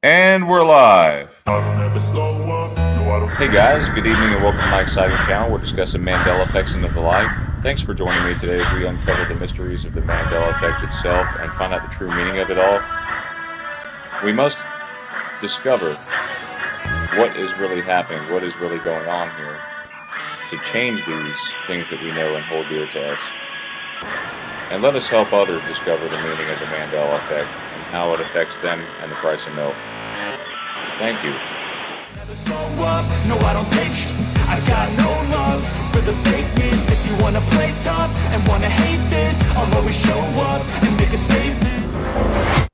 And we're live. Hey guys, good evening and welcome to my exciting channel. We're discussing Mandela effects in the life. Thanks for joining me today as we uncover the mysteries of the Mandela effect itself and find out the true meaning of it all. We must discover what is really happening, what is really going on here to change these things that we know and hold dear to us. And let us help others discover the meaning of the Mandela effect and how it affects them and the price of milk. Thank you. Slow up, no I don't take sh**. I got no love for the fakeness. If you wanna play tough and wanna hate this, I'll always show up and make a statement.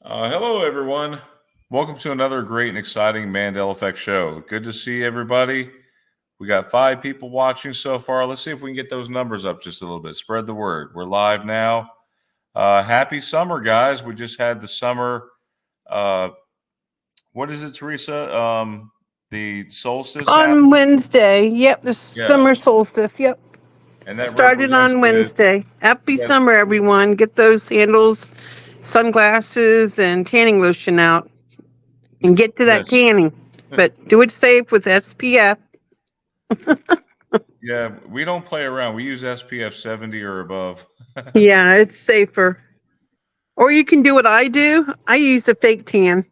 Hello, everyone. Welcome to another great and exciting Mandela Effect show. Good to see everybody. We got 5 people watching so far. Let's see if we can get those numbers up just a little bit. Spread the word. We're live now. Happy summer, guys. We just had the summer. What is it, Teresa? The solstice on happened? Wednesday. Yep, the summer solstice. Yep. And that Started represents on Wednesday. Happy Yes. summer, everyone. Get those sandals, sunglasses, and tanning lotion out and get to that Yes. tanning. But do it safe with SPF. Yeah, we don't play around. We use SPF 70 or above. Yeah, it's safer. Or you can do what I do. I use a fake tan.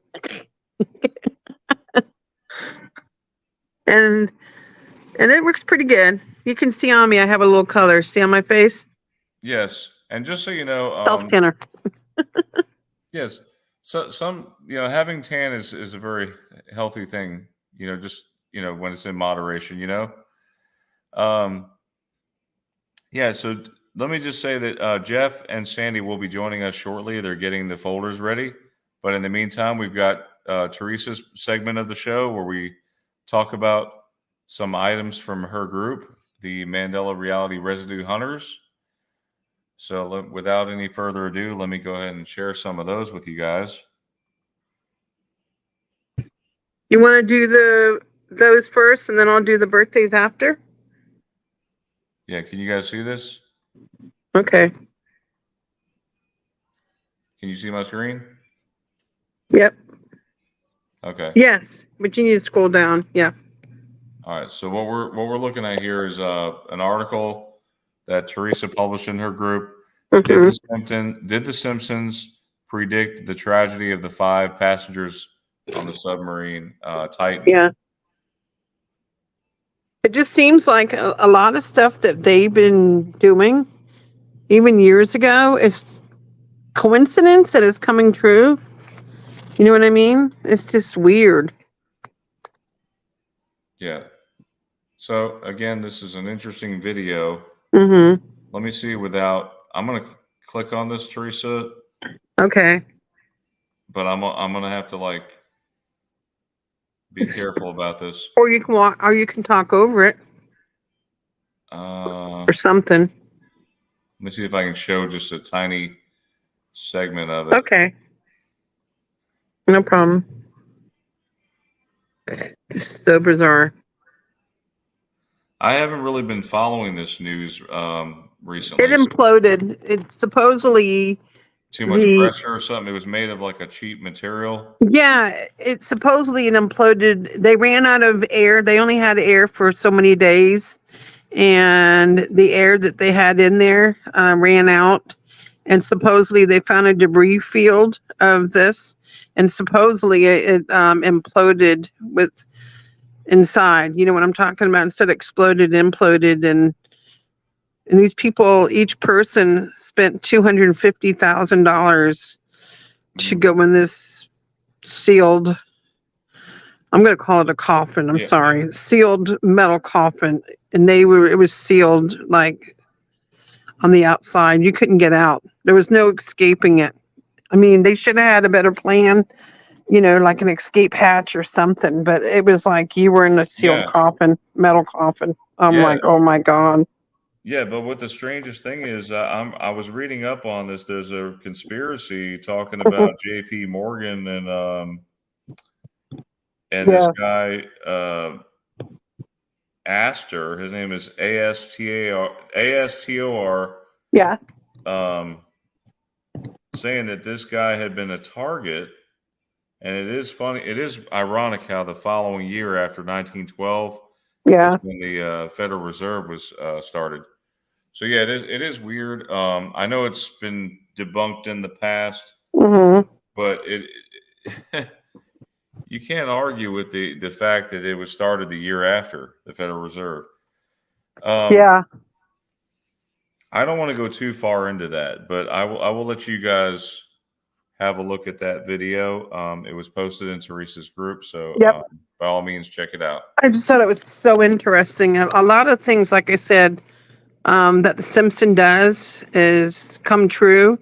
and it works pretty good. You can see on me I have a little color. See on my face? Yes. And just so you know, Self tanner. yes. So having tan is a very healthy thing, just when it's in moderation. Yeah, so let me just say that Jeff and Sandy will be joining us shortly. They're getting the folders ready. But in the meantime, we've got Teresa's segment of the show where we talk about some items from her group, the Mandela Reality Residue Hunters. So without any further ado, let me go ahead and share some of those with you guys. You want to do those first, and then I'll do the birthdays after? Yeah, can you guys see this? Okay. Can you see my screen? Yep. Okay. Yes, but you need to scroll down. Yeah. All right. So what we're looking at here is an article that Teresa published in her group. Mm-hmm. Did the Simpsons predict the tragedy of the 5 passengers on the submarine Titan? Yeah. It just seems like a lot of stuff that they've been doing, even years ago, is coincidence that is coming true. You know what I mean? It's just weird. Yeah. So again, this is an interesting video. Mm-hmm. Let me see I'm going to click on this, Teresa. Okay. But I'm going to have to be careful about this. Or you can walk, or you can talk over it, or something. Let me see if I can show just a tiny segment of it. Okay. No problem. It's so bizarre. I haven't really been following this news recently. It imploded. It's supposedly too much pressure or something. It was made of like a cheap material. Yeah, it supposedly it imploded. They ran out of air. They only had air for so many days, and the air that they had in there ran out. And supposedly they found a debris field of this, and supposedly it imploded with inside. You know what I'm talking about? Instead of exploded, imploded, and these people, each person spent $250,000 to go in this sealed, I'm going to call it a coffin. I'm sorry. Sealed metal coffin. And it was sealed like on the outside. You couldn't get out. There was no escaping it. I mean, they should have had a better plan, like an escape hatch or something, but it was like you were in a sealed coffin, metal coffin. I'm like, oh my God. Yeah, but what the strangest thing is, I was reading up on this. There's a conspiracy talking about J.P. Morgan and this guy Astor. His name is Astor. Yeah. saying that this guy had been a target. And it is funny. It is ironic how the following year after 1912 Yeah. is when the Federal Reserve was started. So yeah, it is weird. I know it's been debunked in the past, but you can't argue with the fact that it was started the year after the Federal Reserve. Yeah. I don't want to go too far into that, but I will let you guys have a look at that video. It was posted in Teresa's group, so Yep. by all means, check it out. I just thought it was so interesting. A lot of things, like I said, that the Simpson does is come true.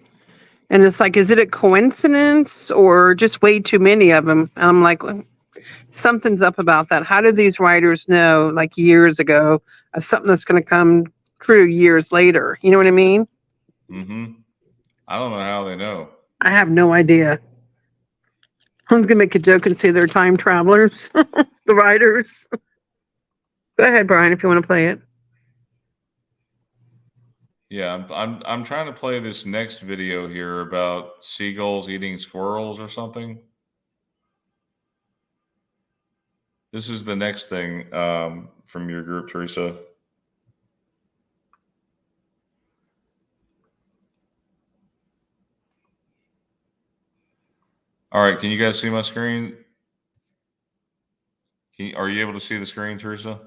And it's like, is it a coincidence or just way too many of them? And I'm like, well, something's up about that. How did these writers know, like years ago, of something that's going to come true years later? You know what I mean? Mm-hmm. I don't know how they know. I have no idea. I was going to make a joke and say they're time travelers, the writers. Go ahead, Brian, if you want to play it. Yeah, I'm trying to play this next video here about seagulls eating squirrels or something. This is the next thing from your group, Teresa. All right, can you guys see my screen? Are you able to see the screen, Teresa?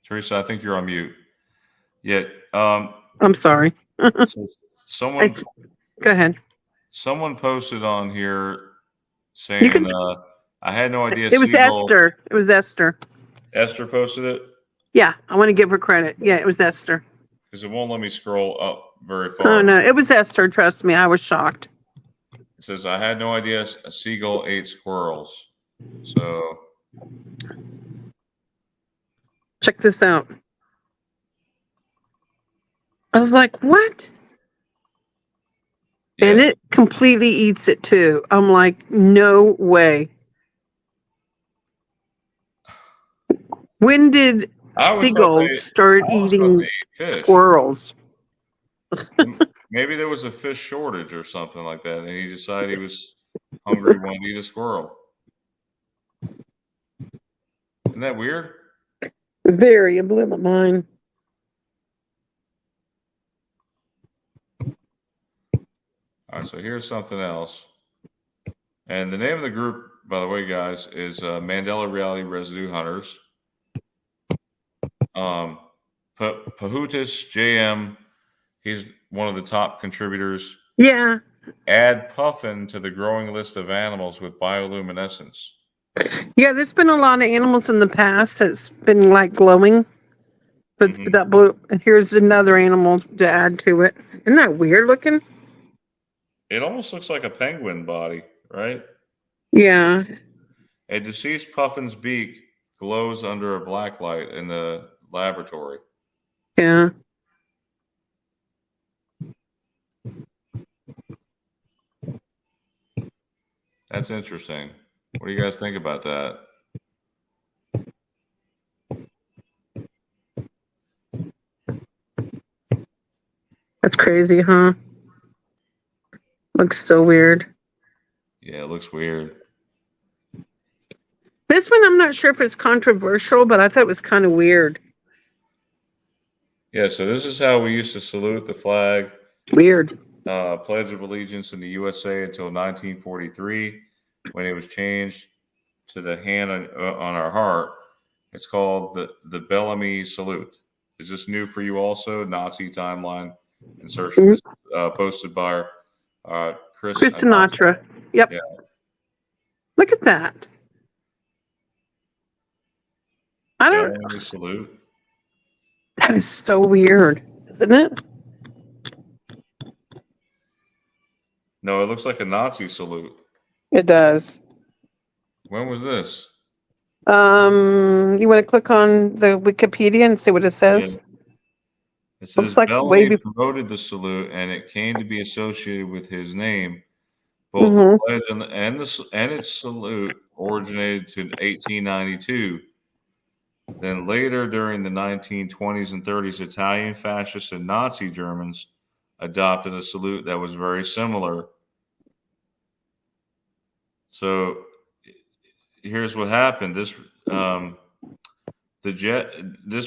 Teresa, I think you're on mute. Yeah. I'm sorry. So someone Go ahead. Someone posted on here saying, I had no idea. It was Esther. It was Esther. Esther posted it? Yeah, I want to give her credit. Yeah, it was Esther. Because it won't let me scroll up very far. Oh, no, it was Esther. Trust me, I was shocked. It says, I had no idea a seagull ate squirrels. So check this out. I was like, what? Yeah. And it completely eats it too. I'm like, no way. When did seagulls start eating squirrels? Maybe there was a fish shortage or something like that, and he decided he was hungry, wanted to eat a squirrel. Isn't that weird? Very. It blew my mind. All right, so here's something else. And the name of the group, by the way, guys, is Mandela Reality Residue Hunters. Pahutis JM, he's one of the top contributors. Yeah. Add puffin to the growing list of animals with bioluminescence. Yeah, there's been a lot of animals in the past that's been like glowing. But that blue, and here's another animal to add to it. Isn't that weird looking? It almost looks like a penguin body, right? Yeah. A deceased puffin's beak glows under a black light in the laboratory. Yeah. That's interesting. What do you guys think about that? That's crazy, huh? Looks so weird. Yeah, it looks weird. This one, I'm not sure if it's controversial, but I thought it was kind of weird. Yeah, so this is how we used to salute the flag. Weird. Pledge of Allegiance in the USA until 1943, when it was changed to the hand on our heart. It's called the Bellamy Salute. Is this new for you also? Nazi timeline insertion. This is, posted by Chris Sinatra. Yep. Yeah. Look at that. I don't. Bellamy Salute. That is so weird, isn't it? No, it looks like a Nazi salute. It does. When was this? You want to click on the Wikipedia and see what it says? Yeah. It says looks like Bellamy promoted the salute, and it came to be associated with his name. Both the pledge and its salute originated to 1892. Then later, during the 1920s and 30s, Italian fascists and Nazi Germans adopted a salute that was very similar. So here's what happened. This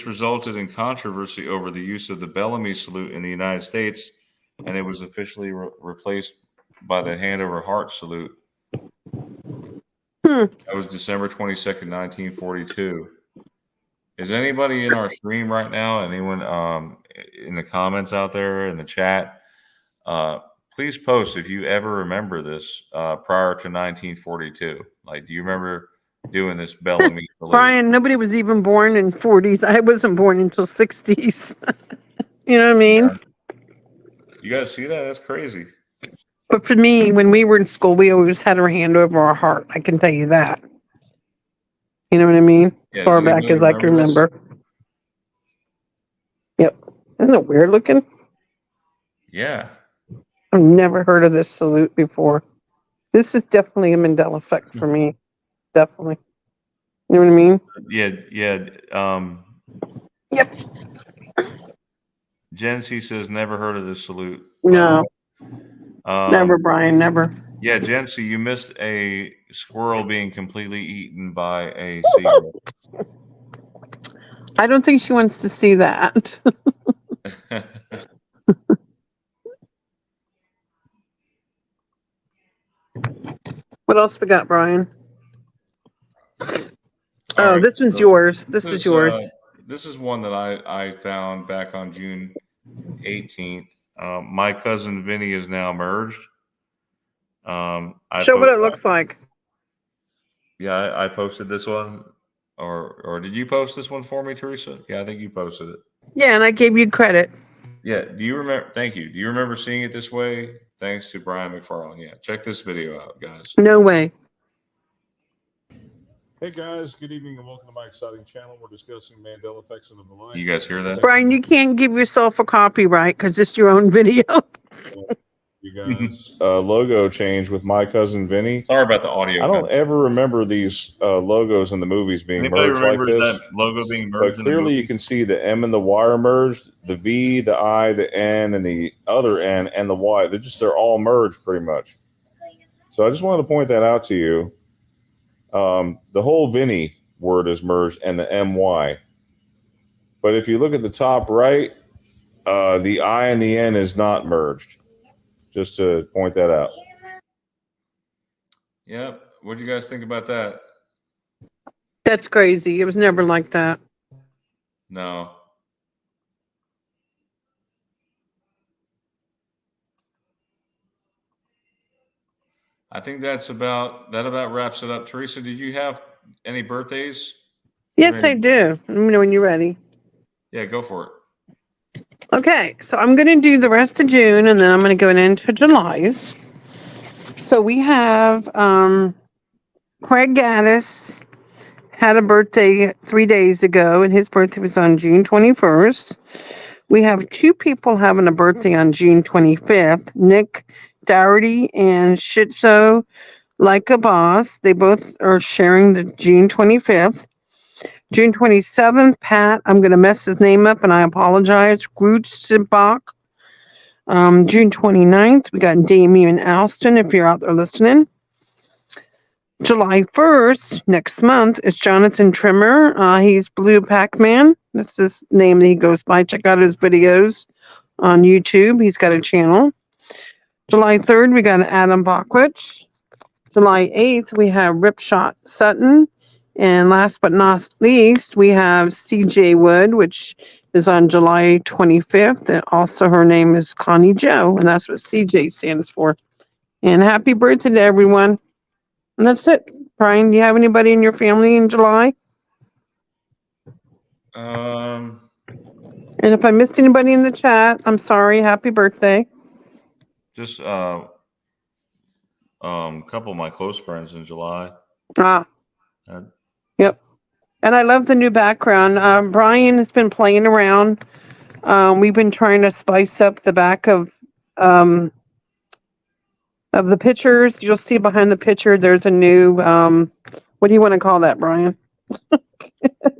resulted in controversy over the use of the Bellamy salute in the United States, and it was officially replaced by the hand over heart salute. That was December 22nd, 1942. Is anybody in our stream right now? Anyone in the comments out there in the chat? Please post if you ever remember this prior to 1942. Like, do you remember doing this Bellamy salute? Brian, nobody was even born in 40s. I wasn't born until 60s. You know what I mean? Yeah. You guys see that? That's crazy. But for me, when we were in school, we always had our hand over our heart. I can tell you that. You know what I mean? As far back as I can remember. Yep. Isn't it weird looking? Yeah. I've never heard of this salute before. This is definitely a Mandela effect for me. Definitely. You know what I mean? Yeah. Yep. Jen C says, never heard of this salute. No. Never, Brian, never. Yeah, Jen C, you missed a squirrel being completely eaten by a seagull. I don't think she wants to see that. What else we got, Brian? Right, this is yours. This is yours. This is one that I found back on June 18th. My cousin Vinny is now merged. Show what it looks like. Yeah, I posted this one. Or did you post this one for me, Teresa? Yeah, I think you posted it. Yeah, and I gave you credit. Yeah. Do you remember? Thank you. Do you remember seeing it this way? Thanks to Brian McFarlane. Yeah. Check this video out, guys. No way. Hey guys, good evening and welcome to my exciting channel. We're discussing Mandela effects and the life. You guys hear that? Brian, you can't give yourself a copyright because it's your own video. You guys, logo change with my cousin Vinny. Sorry about the audio. I don't ever remember these logos in the movies being Anybody merged like this. that logo being merged? But clearly, you can see the M and the Y are merged, the V, the I, the N, and the other N, and the Y. They're all merged pretty much. So I just wanted to point that out to you. The whole Vinny word is merged and the MY. But if you look at the top right, the I and the N is not merged. Just to point that out. Yep. What do you guys think about that? That's crazy. It was never like that. No. I think that about wraps it up. Teresa, did you have any birthdays? Yes, I do. Let me know when you're ready. Yeah, go for it. Okay, so I'm going to do the rest of June, and then I'm going to go into July's. So we have Craig Gaddis had a birthday 3 days ago, and his birthday was on June 21st. We have two people having a birthday on June 25th, Nick Dougherty and Shitso Like a Boss. They both are sharing the June 25th. June 27th, Pat, I'm going to mess his name up and I apologize, Grutzenbach. June 29th, we got Damian Alston, if you're out there listening. July 1st, next month, is Jonathan Trimmer. He's Blue Pac-Man. That's his name that he goes by. Check out his videos on YouTube. He's got a channel. July 3rd, we got Adam Bockwich. July 8th, we have Ripshot Sutton. And last but not least, we have CJ Wood, which is on July 25th. And also her name is Connie Joe, and that's what CJ stands for. And happy birthday to everyone. And that's it. Brian, do you have anybody in your family in July? And if I missed anybody in the chat, I'm sorry. Happy birthday. Just a couple of my close friends in July. Yep. And I love the new background. Brian has been playing around. We've been trying to spice up the back of the pictures. You'll see behind the picture, there's a new, what do you want to call that, Brian?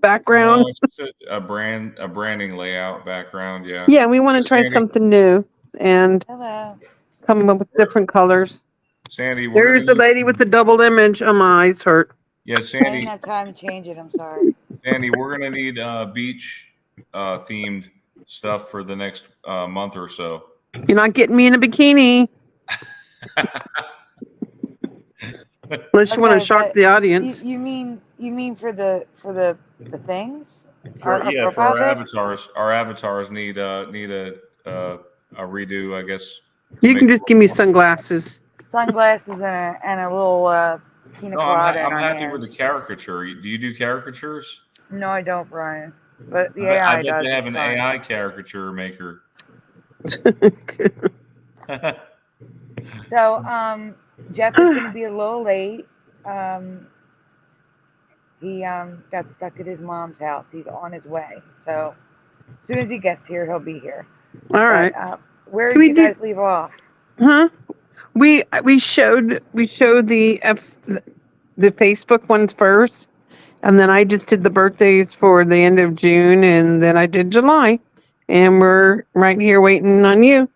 background. No, it's just a branding layout background. Yeah. Yeah, we want to try Sandy, something new and Hello. come up with different colors. Sandy, we're There's the gonna need. lady with the double image. Oh, my eyes hurt. Yeah, I Sandy. didn't have time to change it. I'm sorry. Sandy, we're gonna need beach themed stuff for the next month or so. You're not getting me in a bikini. Unless you want to shock but the audience. you mean for the things? For Our yeah, for profile our pics? avatars, our avatars need a redo, I guess. to You make can it just look give me more- Sunglasses sunglasses. and a little pina No, colada in I'm our happy hands. with the caricature. Do you do caricatures? No, I don't, Brian. But the I AI bet does. they have It's an fine. AI caricature maker. So Jeff is going to be a little late. He got stuck at his mom's house. He's on his way. So as soon as he gets here, he'll be here. All right. But, where Can did we you do- guys leave off? Huh? We showed the Facebook ones first, and then I just did the birthdays for the end of June, and then I did July, and we're right here waiting on you.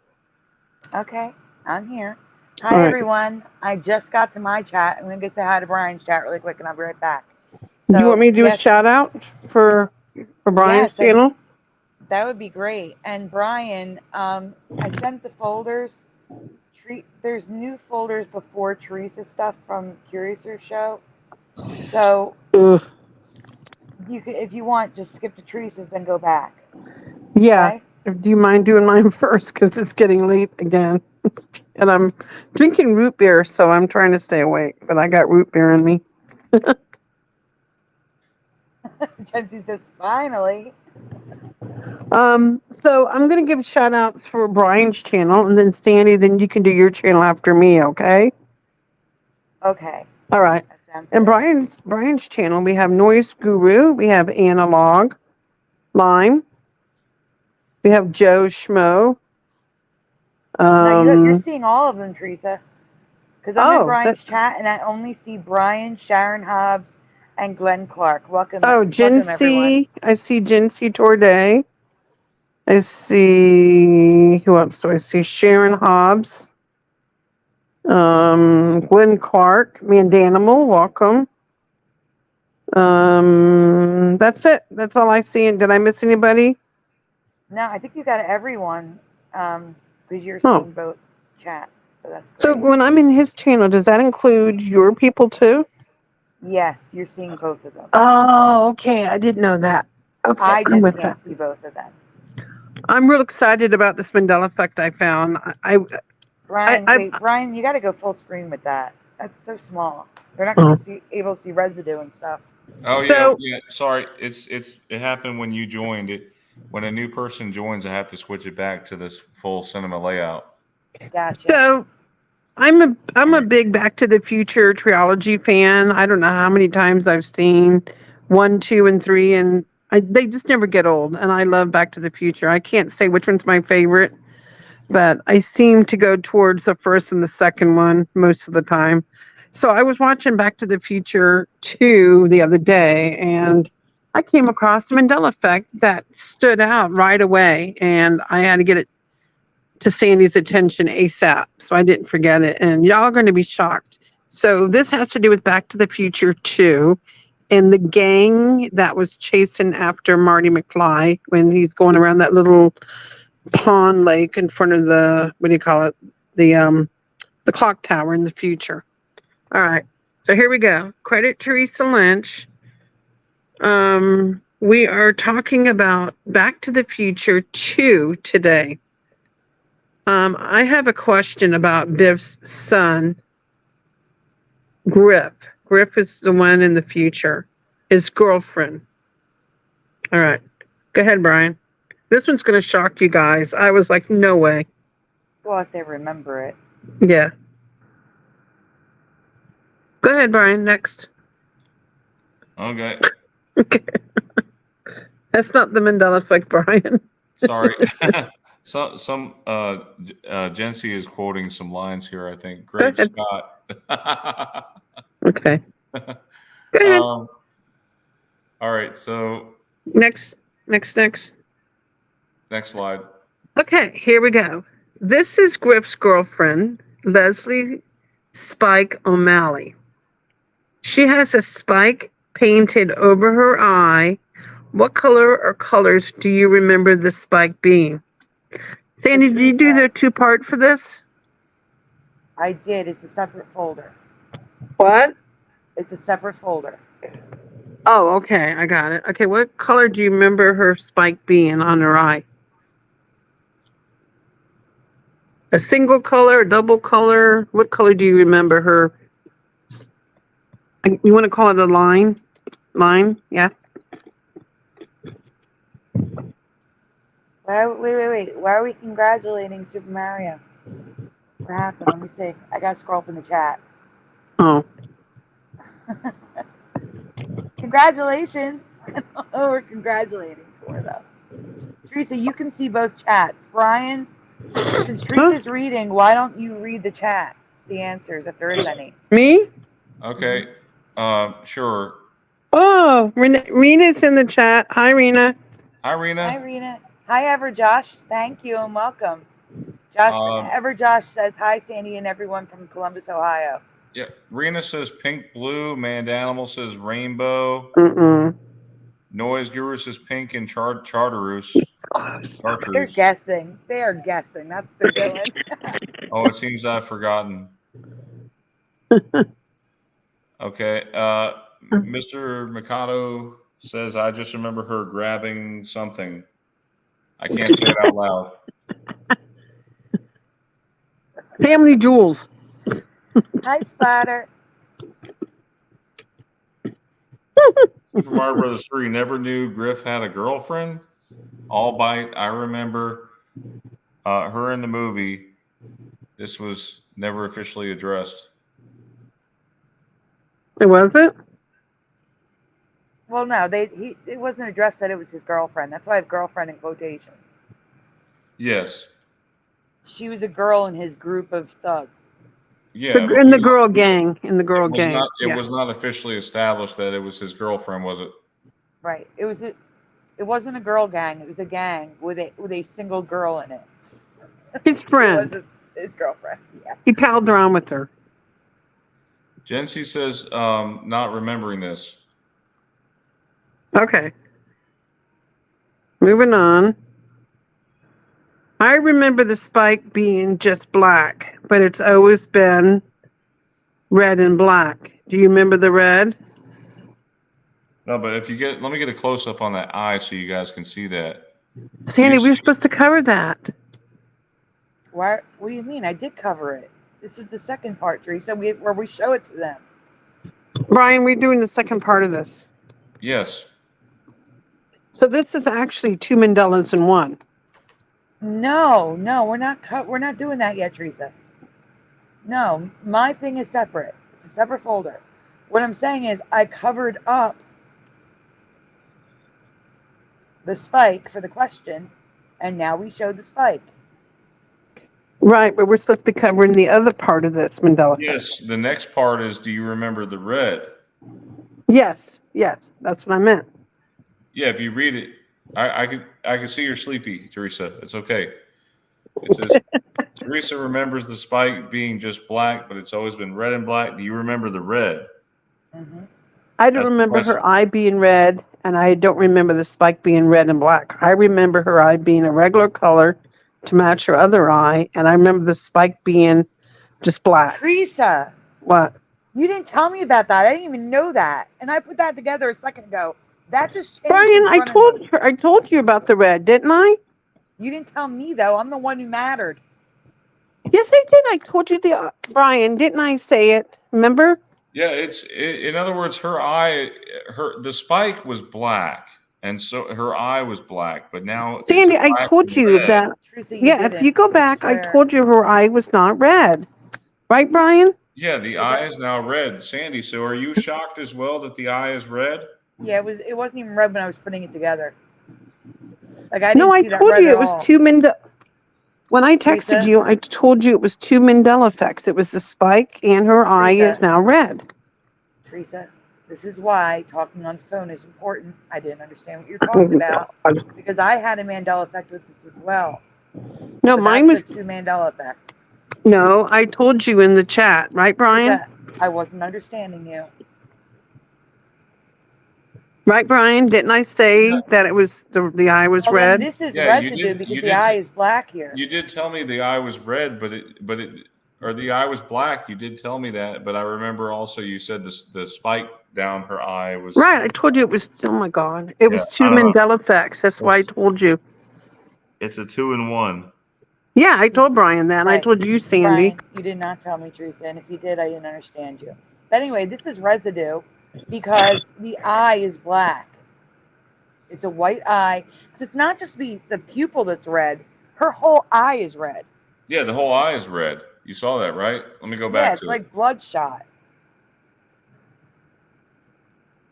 Okay, I'm here. All Hi, right. everyone. I just got to my chat. I'm going to say hi to Brian's chat really quick, and I'll be right back. Do you want me to do a yes, shout out for Brian's Yes, channel? that would be great. And Brian, I sent the folders. There's new folders before Teresa's stuff from Curiouser Show. So Ugh. you could, if you want, just skip to Teresa's, then go back. Yeah. Okay? Do you mind doing mine first? Because it's getting late again. And I'm drinking root beer, so I'm trying to stay awake. But I got root beer in me. Jency says, finally. So I'm gonna give shout outs for Brian's channel, and then Sandy, then you can do your channel after me, okay? Okay. All right. That sounds And good. Brian's channel, we have Noise Guru, we have Analog Lime, we have Joe Schmo. No, you're seeing all of them, Teresa. Because I'm in Brian's chat, and I only see Brian, Sharon Hobbs, and Glenn Clark. Welcome, everyone. Jincy. I see Jincy Torday. I see, who else do I see? Sharon Hobbs. Glenn Clark, Mandanimal, welcome. That's it. That's all I see. And did I miss anybody? No, I think you got everyone, because you're seeing both chats. So that's great. So when I'm in his channel, does that include your people too? Yes, you're seeing both of them. Oh, okay. I didn't know that. Okay, I just can't see both of them. I'm real excited about this Mandela effect I found. Brian, you got to go full screen with that. That's so small. They're not going to be able to see residue and stuff. Oh yeah. Sorry, it happened when you joined it. When a new person joins, I have to switch it back to this full cinema layout. Gotcha. So I'm a big Back to the Future trilogy fan. I don't know how many times I've seen 1, 2, and 3, and they just never get old. And I love Back to the Future. I can't say which one's my favorite, but I seem to go towards the first and the second one most of the time. So I was watching Back to the Future 2 the other day, and I came across the Mandela effect that stood out right away, and I had to get it to Sandy's attention ASAP, so I didn't forget it. And y'all are going to be shocked. So this has to do with Back to the Future 2 and the gang that was chasing after Marty McFly when he's going around that little pond lake in front of the, what do you call it? The clock tower in the future. All right. So here we go. Credit Teresa Lynch. We are talking about Back to the Future 2 today. I have a question about Biff's son, Griff. Griff is the one in the future. His girlfriend. All right. Go ahead, Brian. This one's going to shock you guys. I was like, no way. Well, if they remember it. Yeah. Go ahead, Brian. Next. Okay. Okay. That's not the Mandela effect, Brian. Sorry. Some Jency is quoting some lines here, I think. Great Scott. Okay. Go ahead. All All right. So Next. next slide. Okay, here we go. This is Griff's girlfriend, Leslie Spike O'Malley. She has a spike painted over her eye. What color or colors do you remember the spike being? Sandy, did you do the two-part for this? I did. It's a separate folder. What? It's a separate folder. Oh, okay, I got it. Okay, what color do you remember her spike being on her eye? A single color, a double color? What color do you remember her? You want to call it a line? Line? Yeah. Wait. Why are we congratulating Super Mario? What happened? Let me see. I gotta scroll up in the chat. Oh. Congratulations. I don't know what we're congratulating for, though. Teresa, you can see both chats. Brian, since Teresa's reading, why don't you read the chats, the answers, if there is any? Me? Okay. Sure. Oh, Rena's in the chat. Hi, Rena. Hi, Rena. Hi, Rena. Hi, Ever Josh. Thank you and welcome. Ever Josh says hi, Sandy and everyone from Columbus, Ohio. Yeah. Rena says pink, blue. Man Animal says rainbow. Mm-mm. Noise Guru says pink and Chartreuse. It's close. They're guessing. They are guessing. That's what they're doing. Oh, it seems I've forgotten. Okay. Mr. Mikado says, I just remember her grabbing something. I can't say it out loud. Family Jewels. Hi, Splatter. Super Mario Brothers 3 never knew Griff had a girlfriend. Albeit, I remember her in the movie. This was never officially addressed. It wasn't? Well, no, it wasn't addressed that it was his girlfriend. That's why I have girlfriend in quotations. Yes. She was a girl in his group of thugs. Yeah. In the girl gang. In the girl gang. It was not officially established that it was his girlfriend, was it? Right. It wasn't a girl gang. It was a gang with a single girl in it. His friend. It was his girlfriend. Yeah. He palled around with her. Jency says, not remembering this. Okay. Moving on. I remember the spike being just black, but it's always been red and black. Do you remember the red? No, but let me get a close up on that eye so you guys can see that. Sandy, we were supposed to cover that. Why? What do you mean? I did cover it. This is the second part, Teresa, where we show it to them. Brian, we're doing the second part of this. Yes. So this is actually two Mandelas in one. No, we're not doing that yet, Teresa. No, my thing is separate. It's a separate folder. What I'm saying is I covered up the spike for the question, and now we showed the spike. Right, but we're supposed to be covering the other part of this Mandela. Yes, the next part is, do you remember the red? Yes, that's what I meant. Yeah, if you read it, I can see you're sleepy, Teresa. It's okay. It says, Teresa remembers the spike being just black, but it's always been red and black. Do you remember the red? Mm-hmm. I don't remember her eye being red, and I don't remember the spike being red and black. I remember her eye being a regular color to match her other eye, and I remember the spike being just black. Teresa. What? You didn't tell me about that. I didn't even know that. And I put that together a second ago. That just changed. Brian, I told you about the red, didn't I? You didn't tell me though. I'm the one who mattered. Yes, I did. I told you Brian, didn't I say it? Remember? Yeah, in other words, her eye, the spike was black, and so her eye was black. But now, Sandy, I told you red. that. Teresa, If you go back, I told you her eye was not red, right, Brian? Yeah, the eye is now red, Sandy. So, are you shocked as well that the eye is red? Yeah, it wasn't even red when I was putting it together. Like I No, I didn't see told that you red it was at all. two Mandela. When I texted Teresa? you, I told you it was two Mandela effects. It was the spike, and her eye Teresa? is now red. Teresa, This is why talking on the phone is important. I didn't understand what you're talking about because I had a Mandela effect with this as well. No, So mine was that's the two Mandela effects. no. I told you in the chat, right, Brian? I wasn't understanding you. Right, Brian? Didn't I say that it was the eye was Well, red? then this is Yeah, residue because the eye is black here. You did tell me the eye was red, or the eye was black. You did tell me that, but I remember also you said the spike down her eye was Right. I told you it was. Oh my God! It was two I don't know. Mandela effects. That's why I told you. It's a 2-in-1. Yeah, I told Brian that. And I Right. told you, Sandy. Brian, you did not tell me, Teresa, and if you did, I didn't understand you. But anyway, this is residue because the eye is black. It's a white eye. Because it's not just the pupil that's red. Her whole eye is red. Yeah, the whole eye is red. You saw that, right? Let me go back Yeah, it's to like it. bloodshot.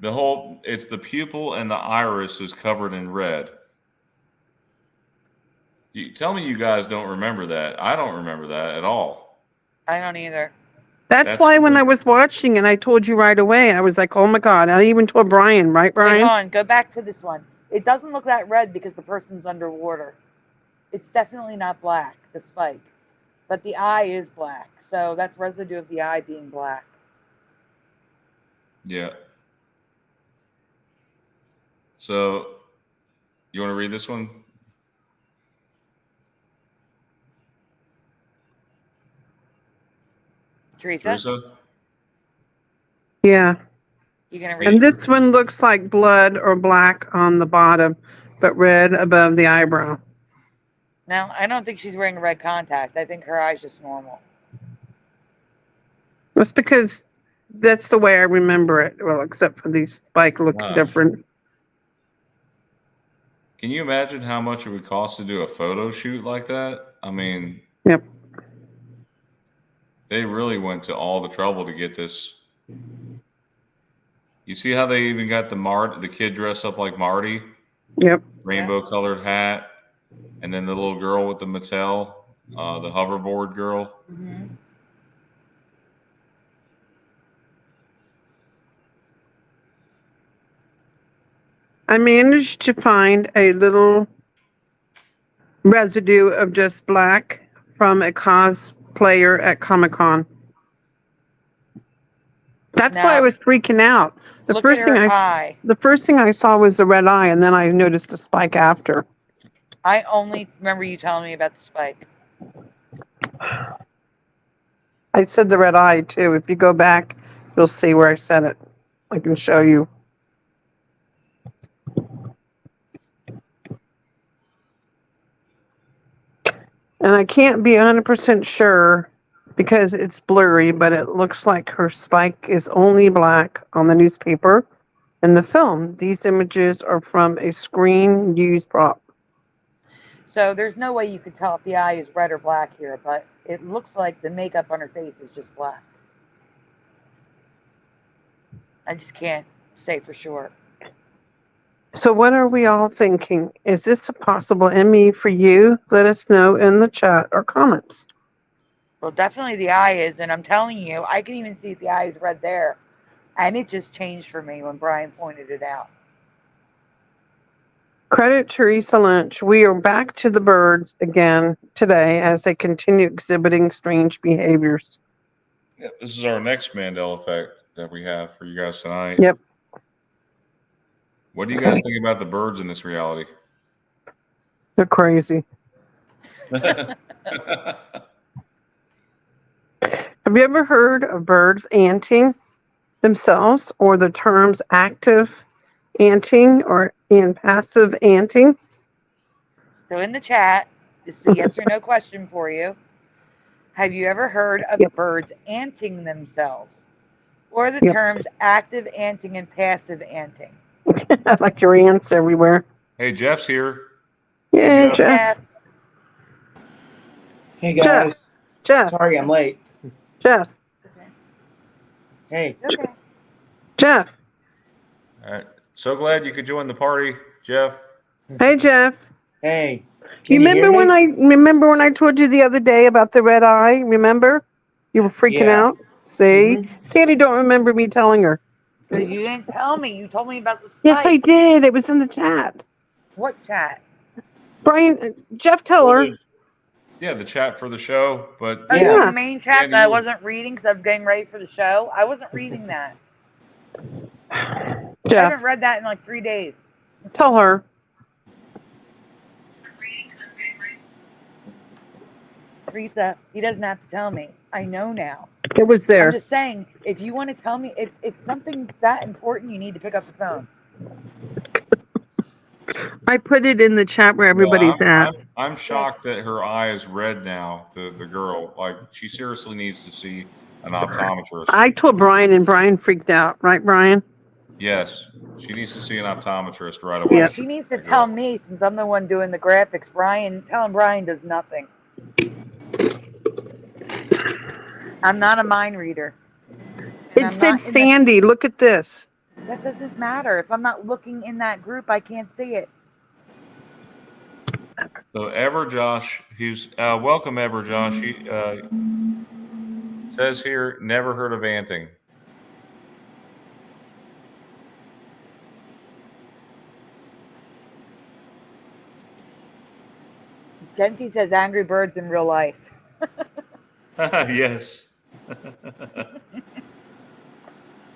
It's the pupil and the iris is covered in red. Tell me you guys don't remember that. I don't remember that at all. I don't either. That's why when I was watching and I told you right away, I was like, oh my God. I even told Brian, right, Wait, Brian? hold on. Go back to this one. It doesn't look that red because the person's underwater. It's definitely not black, the spike. But the eye is black. So that's residue of the eye being black. Yeah. So, you want to read this one? Teresa? Yeah. You gonna read? And this one looks like blood or black on the bottom, but red above the eyebrow. Now, I don't think she's wearing red contact. I think her eye's just normal. That's because that's the way I remember it. Well, except for these spike look different. Can you imagine how much it would cost to do a photo shoot like that? I mean, yep. They really went to all the trouble to get this. You see how they even got the kid dressed up like Marty? Yep. Rainbow colored hat. And then the little girl with the Mattel, the hoverboard girl. Mm-hmm. I managed to find a little residue of just black from a cosplayer at Comic-Con. That's why I was freaking out. The first thing I saw was the red eye, and then I noticed the spike after. I only remember you telling me about the spike. I said the red eye too. If you go back, you'll see where I said it. I can show you. And I can't be 100% sure because it's blurry, but it looks like her spike is only black on the newspaper and the film. These images are from a screen used prop. So there's no way you could tell if the eye is red or black here, but it looks like the makeup on her face is just black. I just can't say for sure. So what are we all thinking? Is this a possible ME for you? Let us know in the chat or comments. Well, definitely the eye is, and I'm telling you, I can even see if the eye is red there. And it just changed for me when Brian pointed it out. Credit Teresa Lynch. We are back to the birds again today as they continue exhibiting strange behaviors. Yeah, this is our next Mandela effect that we have for you guys tonight. Yep. What do you guys think about the birds in this reality? They're crazy. Have you ever heard of birds anting themselves, or the terms active anting or passive anting? So in the chat, this is a yes or no question for you. Have you ever heard of birds anting themselves? Or the terms active anting and passive anting? I like your ants everywhere. Hey, Jeff's here. Yeah, Hey, Jeff. Hey, guys. Jeff. Sorry I'm late. Jeff. Okay. Hey. Okay. Jeff. All right. So glad you could join the party, Jeff. Hey, Jeff. Hey. You remember when I told you the other day about the red eye? Remember? You were freaking out. See, Sandy don't remember me telling her. Because you didn't tell me. You told me about the Skype. Yes, I did. It was in the chat. What chat? Brian, Jeff, tell her. Yeah, the chat for the show. But Oh, Yeah. you mean the main chat Sandy, that I you- wasn't reading because I was getting ready for the show? I wasn't reading that. I Jeff, haven't read that in like 3 days. tell her. Teresa, he doesn't have to tell me. I know now. It was there. I'm just saying, if you want to tell me, if something's that important, you need to pick up the phone. I put it in the chat where everybody's at. I'm shocked that her eye is red now. The girl, like, she seriously needs to see an optometrist. I told Brian, and Brian freaked out. Right, Brian? Yes, she needs to see an optometrist right away. Yeah, she needs to tell me since I'm the one doing the graphics. Telling Brian does nothing. I'm not a mind reader. And It said Sandy. Look at this. That doesn't matter. If I'm not looking in that group, I can't see it. So Ever Josh, who's welcome Ever Josh. He says here, never heard of anting. Jency says Angry Birds in real life. Yes.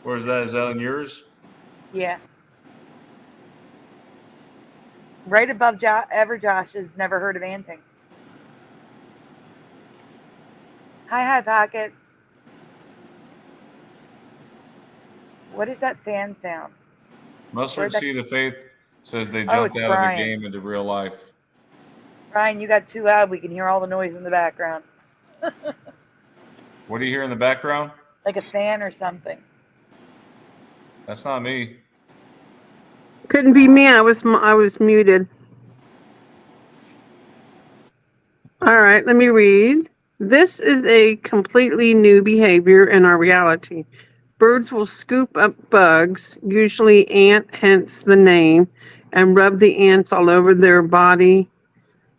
Where's that? Is that on yours? Yeah. Right above Ever Josh has never heard of anting. Hi, Pockets. What is that fan sound? Mustard Seed of Faith says they Oh, jumped it's out of Brian. the game into real life. Brian, you got too loud. We can hear all the noise in the background. What do you hear in the background? Like a fan or something. That's not me. Couldn't be me. I was muted. All right, let me read. This is a completely new behavior in our reality. Birds will scoop up bugs, usually ant, hence the name, and rub the ants all over their body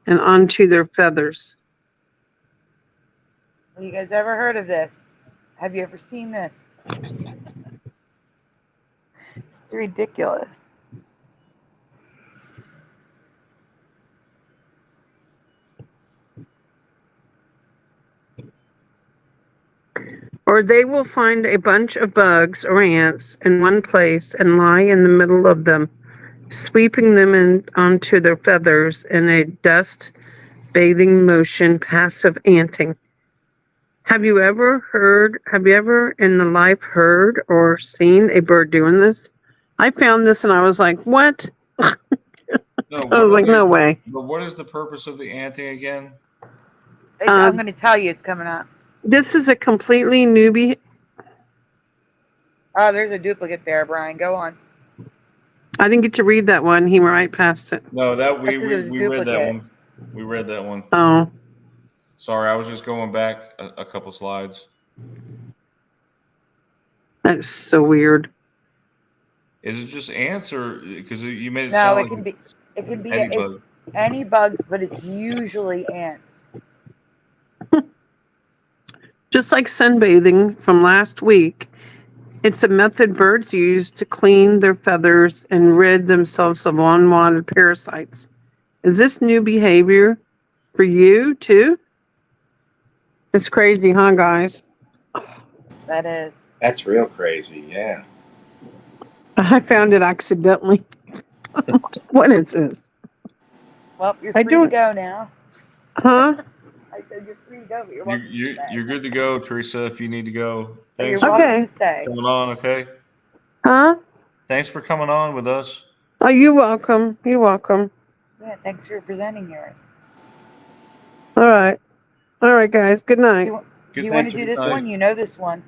and onto their feathers. Have you guys ever heard of this? Have you ever seen this? It's ridiculous. Or they will find a bunch of bugs or ants in one place and lie in the middle of them, sweeping them onto their feathers in a dust bathing motion, passive anting. Have you ever in the life heard or seen a bird doing this? I found this and I was like, what? No, I was like, no way. But what is the purpose of the anting again? I'm going to tell you, it's coming up. This is a completely newbie. Oh, there's a duplicate there, Brian. Go on. I didn't get to read that one. He went right past it. No, that we That's 'cause it was a read that duplicate. one. We read that one. Oh, Sorry, I was just going back a couple slides. that's so weird. Is it just ants, or because you made it No, sound it like can be. It can be. any It's bug? any bugs, but it's usually ants. Just like sunbathing from last week, it's a method birds use to clean their feathers and rid themselves of unwanted parasites. Is this new behavior for you too? It's crazy, huh, guys? That is. That's real crazy. Yeah. I found it accidentally. What is this? Well, you're I free to don't- go now. Huh? I said you're free to go, but you're welcome to stay. You're good to go, Teresa. If you need to go, So you're thanks for welcome Okay. to stay. coming on. Okay, Huh? thanks for coming on with us. Oh, you're welcome. You're welcome. Yeah, thanks for presenting yours. All right. All right, guys. Good night. Do Good you night, want to do this Teresa. one? You know this one.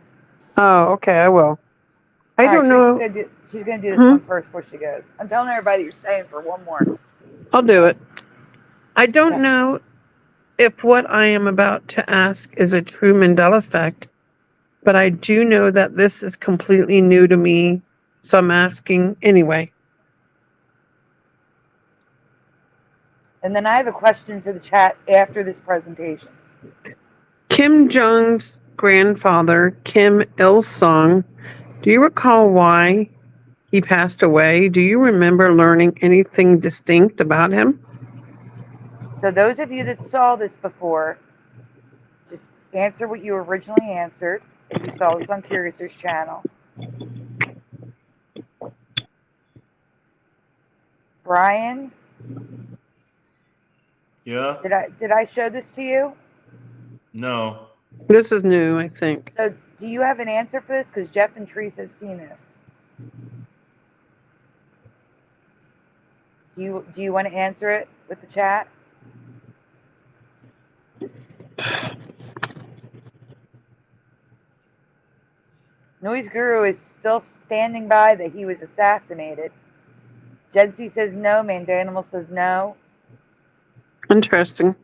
Oh, okay. I will. I All right, don't know. She's gonna do this Hmm? one first before she goes. I'm telling everybody you're staying for one more. I'll do it. I don't Yeah. know if what I am about to ask is a true Mandela effect, but I do know that this is completely new to me, so I'm asking anyway. And then I have a question for the chat after this presentation. Kim Jong's grandfather, Kim Il Sung, Do you recall why he passed away? Do you remember learning anything distinct about him? So those of you that saw this before, just answer what you originally answered if you saw this on Curious's channel. Brian, Yeah. did I show this to you? No. This is new, I think. So do you have an answer for this? Because Jeff and Teresa have seen this. Do you want to answer it with the chat? Noise Guru is still standing by that he was assassinated. Jency says no. Mandanimal says no. Interesting.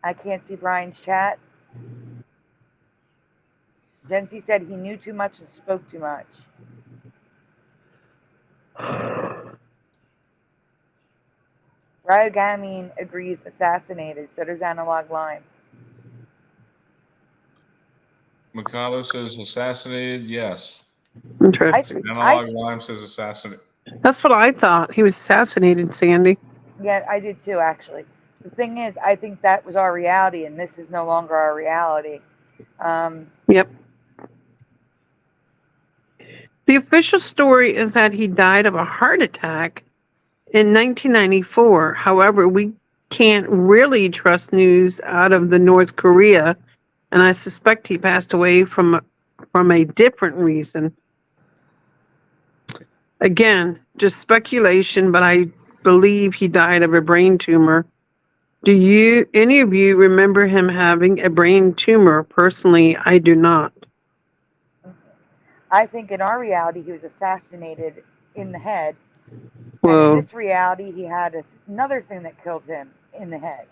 I can't see Brian's chat. Jency said he knew too much and spoke too much. Ryogamine agrees assassinated. So does Analog Lime. Mikado says assassinated. Yes. Interesting. Analog Lime says assassinated. That's what I thought. He was assassinated, Sandy. Yeah, I did too, actually. The thing is, I think that was our reality, and this is no longer our reality. Yep. The official story is that he died of a heart attack in 1994. However, we can't really trust news out of the North Korea, and I suspect he passed away from a different reason. Again, just speculation, but I believe he died of a brain tumor. Do any of you remember him having a brain tumor? Personally, I do not. I think in our reality, he was assassinated in the head. Whoa. And in this reality, he had another thing that killed him in the head.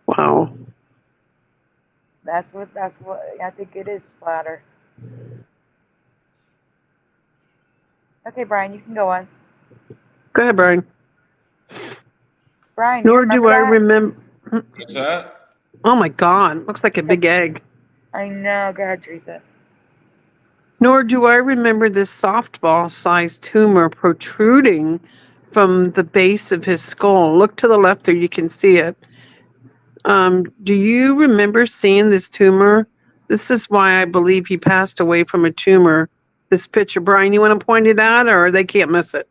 Wow. That's what I think it is, Splatter. Okay, Brian, you can go on. Go ahead, Brian. Brian, Nor do I remember. What's that? Oh my God! Looks like a big egg. I know. Go ahead, Teresa. Nor do I remember this softball-sized tumor protruding from the base of his skull. Look to the left there; you can see it. Do you remember seeing this tumor? This is why I believe he passed away from a tumor. This picture, Brian, you want to point it out, or they can't miss it?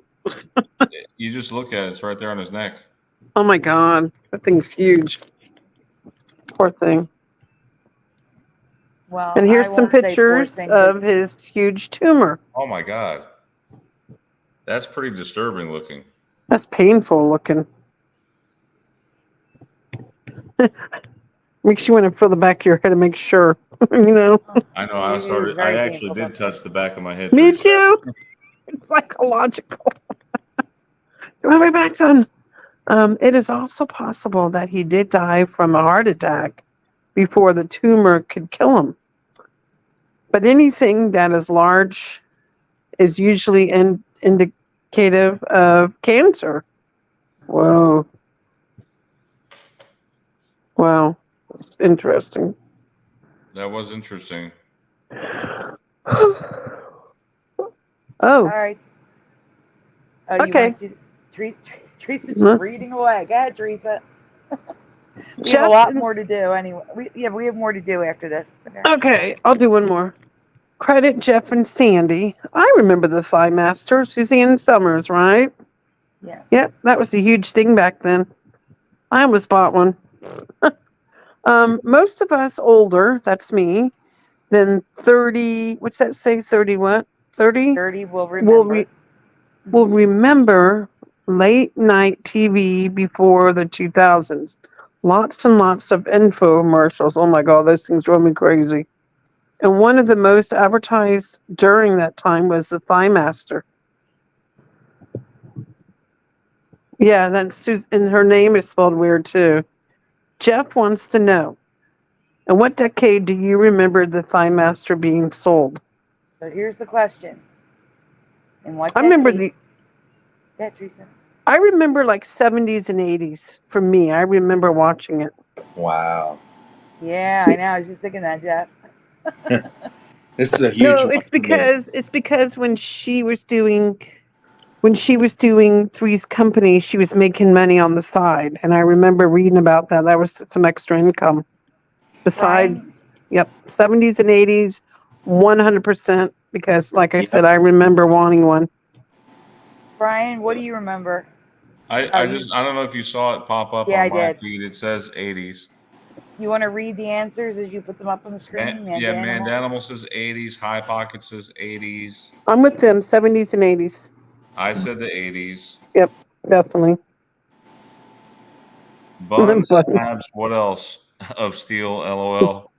You just look at it; it's right there on his neck. Oh my God, that thing's huge. Poor thing. Well, and here's some pictures of his huge tumor. Oh my God, that's pretty disturbing looking. That's painful looking. Makes you want to feel the back of your head and make sure, you know. I know. I actually did touch the back of my head. Me too. It's psychological. Come on, my back, son. It is also possible that he did die from a heart attack before the tumor could kill him. But anything that is large is usually indicative of cancer. Whoa. Wow. That's interesting. That was interesting. Oh. All right. Oh, okay. Teresa's just reading away. Go ahead, Teresa. We have a lot more to do anyway. We have more to do after this. Okay, I'll do one more. Credit Jeff and Sandy. I remember the Thigh Master, Suzanne Summers, right? Yeah. Yep, that was a huge thing back then. I almost bought one. Most of us older, that's me, than 30, what's that say, 30 what? 30? 30 will remember. Will remember late night TV before the 2000s. Lots and lots of infomercials. Oh my God, those things drove me crazy. And one of the most advertised during that time was the Thigh Master. Yeah, that's and her name is spelled weird too. Jeff wants to know, in what decade do you remember the Thigh Master being sold? So here's the question. In what I decade? remember Yeah, Teresa. I remember like 70s and 80s for me. I remember watching it. Wow. Yeah, I know. I was just thinking that, Jeff. This is a huge No, one it's for me. because when she was doing Three's Company, she was making money on the side, and I remember reading about that. That was some extra income Brian, besides. Yep, 70s and 80s, 100%. Because, like I said, Yep. I remember wanting one. Brian, what do you remember? I Oh, I just I don't know if you saw it pop up yeah, on I my did. feed. It says 80s. You want to read the answers as you put them up on the screen? Yeah, Mandanimal? Mandanimal says 80s. High Pocket says 80s. I'm with them, 70s and 80s. I said the 80s. Yep, definitely. Buns and Buttons. abs. What else? Of steel. LOL.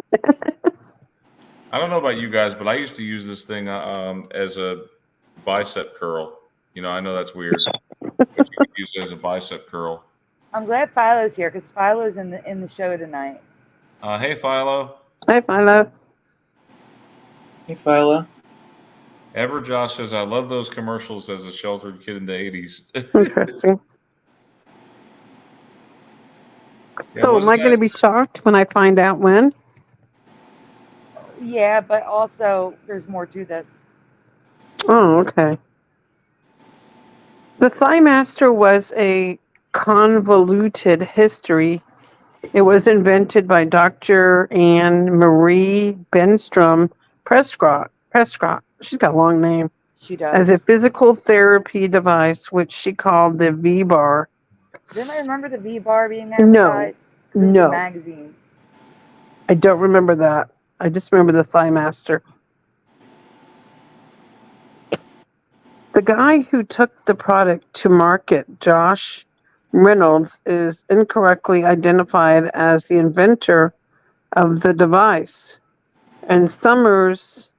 I don't know about you guys, but I used to use this thing as a bicep curl. I know that's weird, but you could use it as a bicep curl. I'm glad Philo's here because Philo's in the show tonight. Hey, Philo. Hi, Philo. Hey, Philo. Josh says, I love those commercials as a sheltered kid in the 80s. Interesting. Yeah, So, am wasn't I going to that? be shocked when I find out when? Yeah, but also there's more to this. Oh, okay. The Thigh Master was a convoluted history. It was invented by Dr. Anne Marie Benstrom Prescott. She's got a long name. She does. As a physical therapy device, which she called the V-bar. Does anybody remember the V-bar being No, advertised? It was in no, magazines. I don't remember that. I just remember the Thigh Master. The guy who took the product to market, Josh Reynolds, is incorrectly identified as the inventor of the device. And Summers,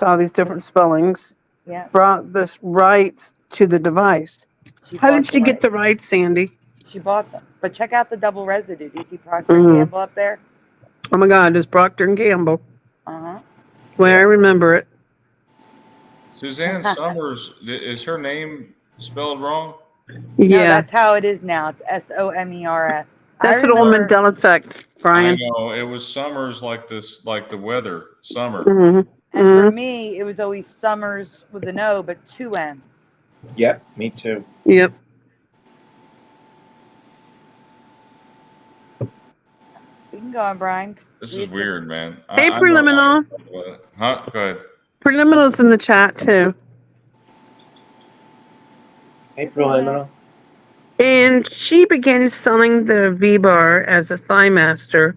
all these different spellings, Yeah. brought this rights to the device. How did she get the rights, Sandy? She bought them. But check out the double residue. Do you see Procter and Mhm. Gamble up there? Oh my God, it's Procter and Gamble. Uh-huh. Way I remember it. Suzanne Summers, is her name spelled wrong? No, Yeah, that's how it is now. It's Somers. that's an old Mandela effect, I Brian. know. It was summers like this, like the weather, summer. Mhm. And for me, it was always Summers with an O, but 2 M's. Yep, me too. Yep. We can go on, Brian. This is weird, man. Hey, Preliminal. Huh? Go ahead. Preliminal's in the chat too. Hey, Preliminal. And she began selling the V-Bar as a Thigh Master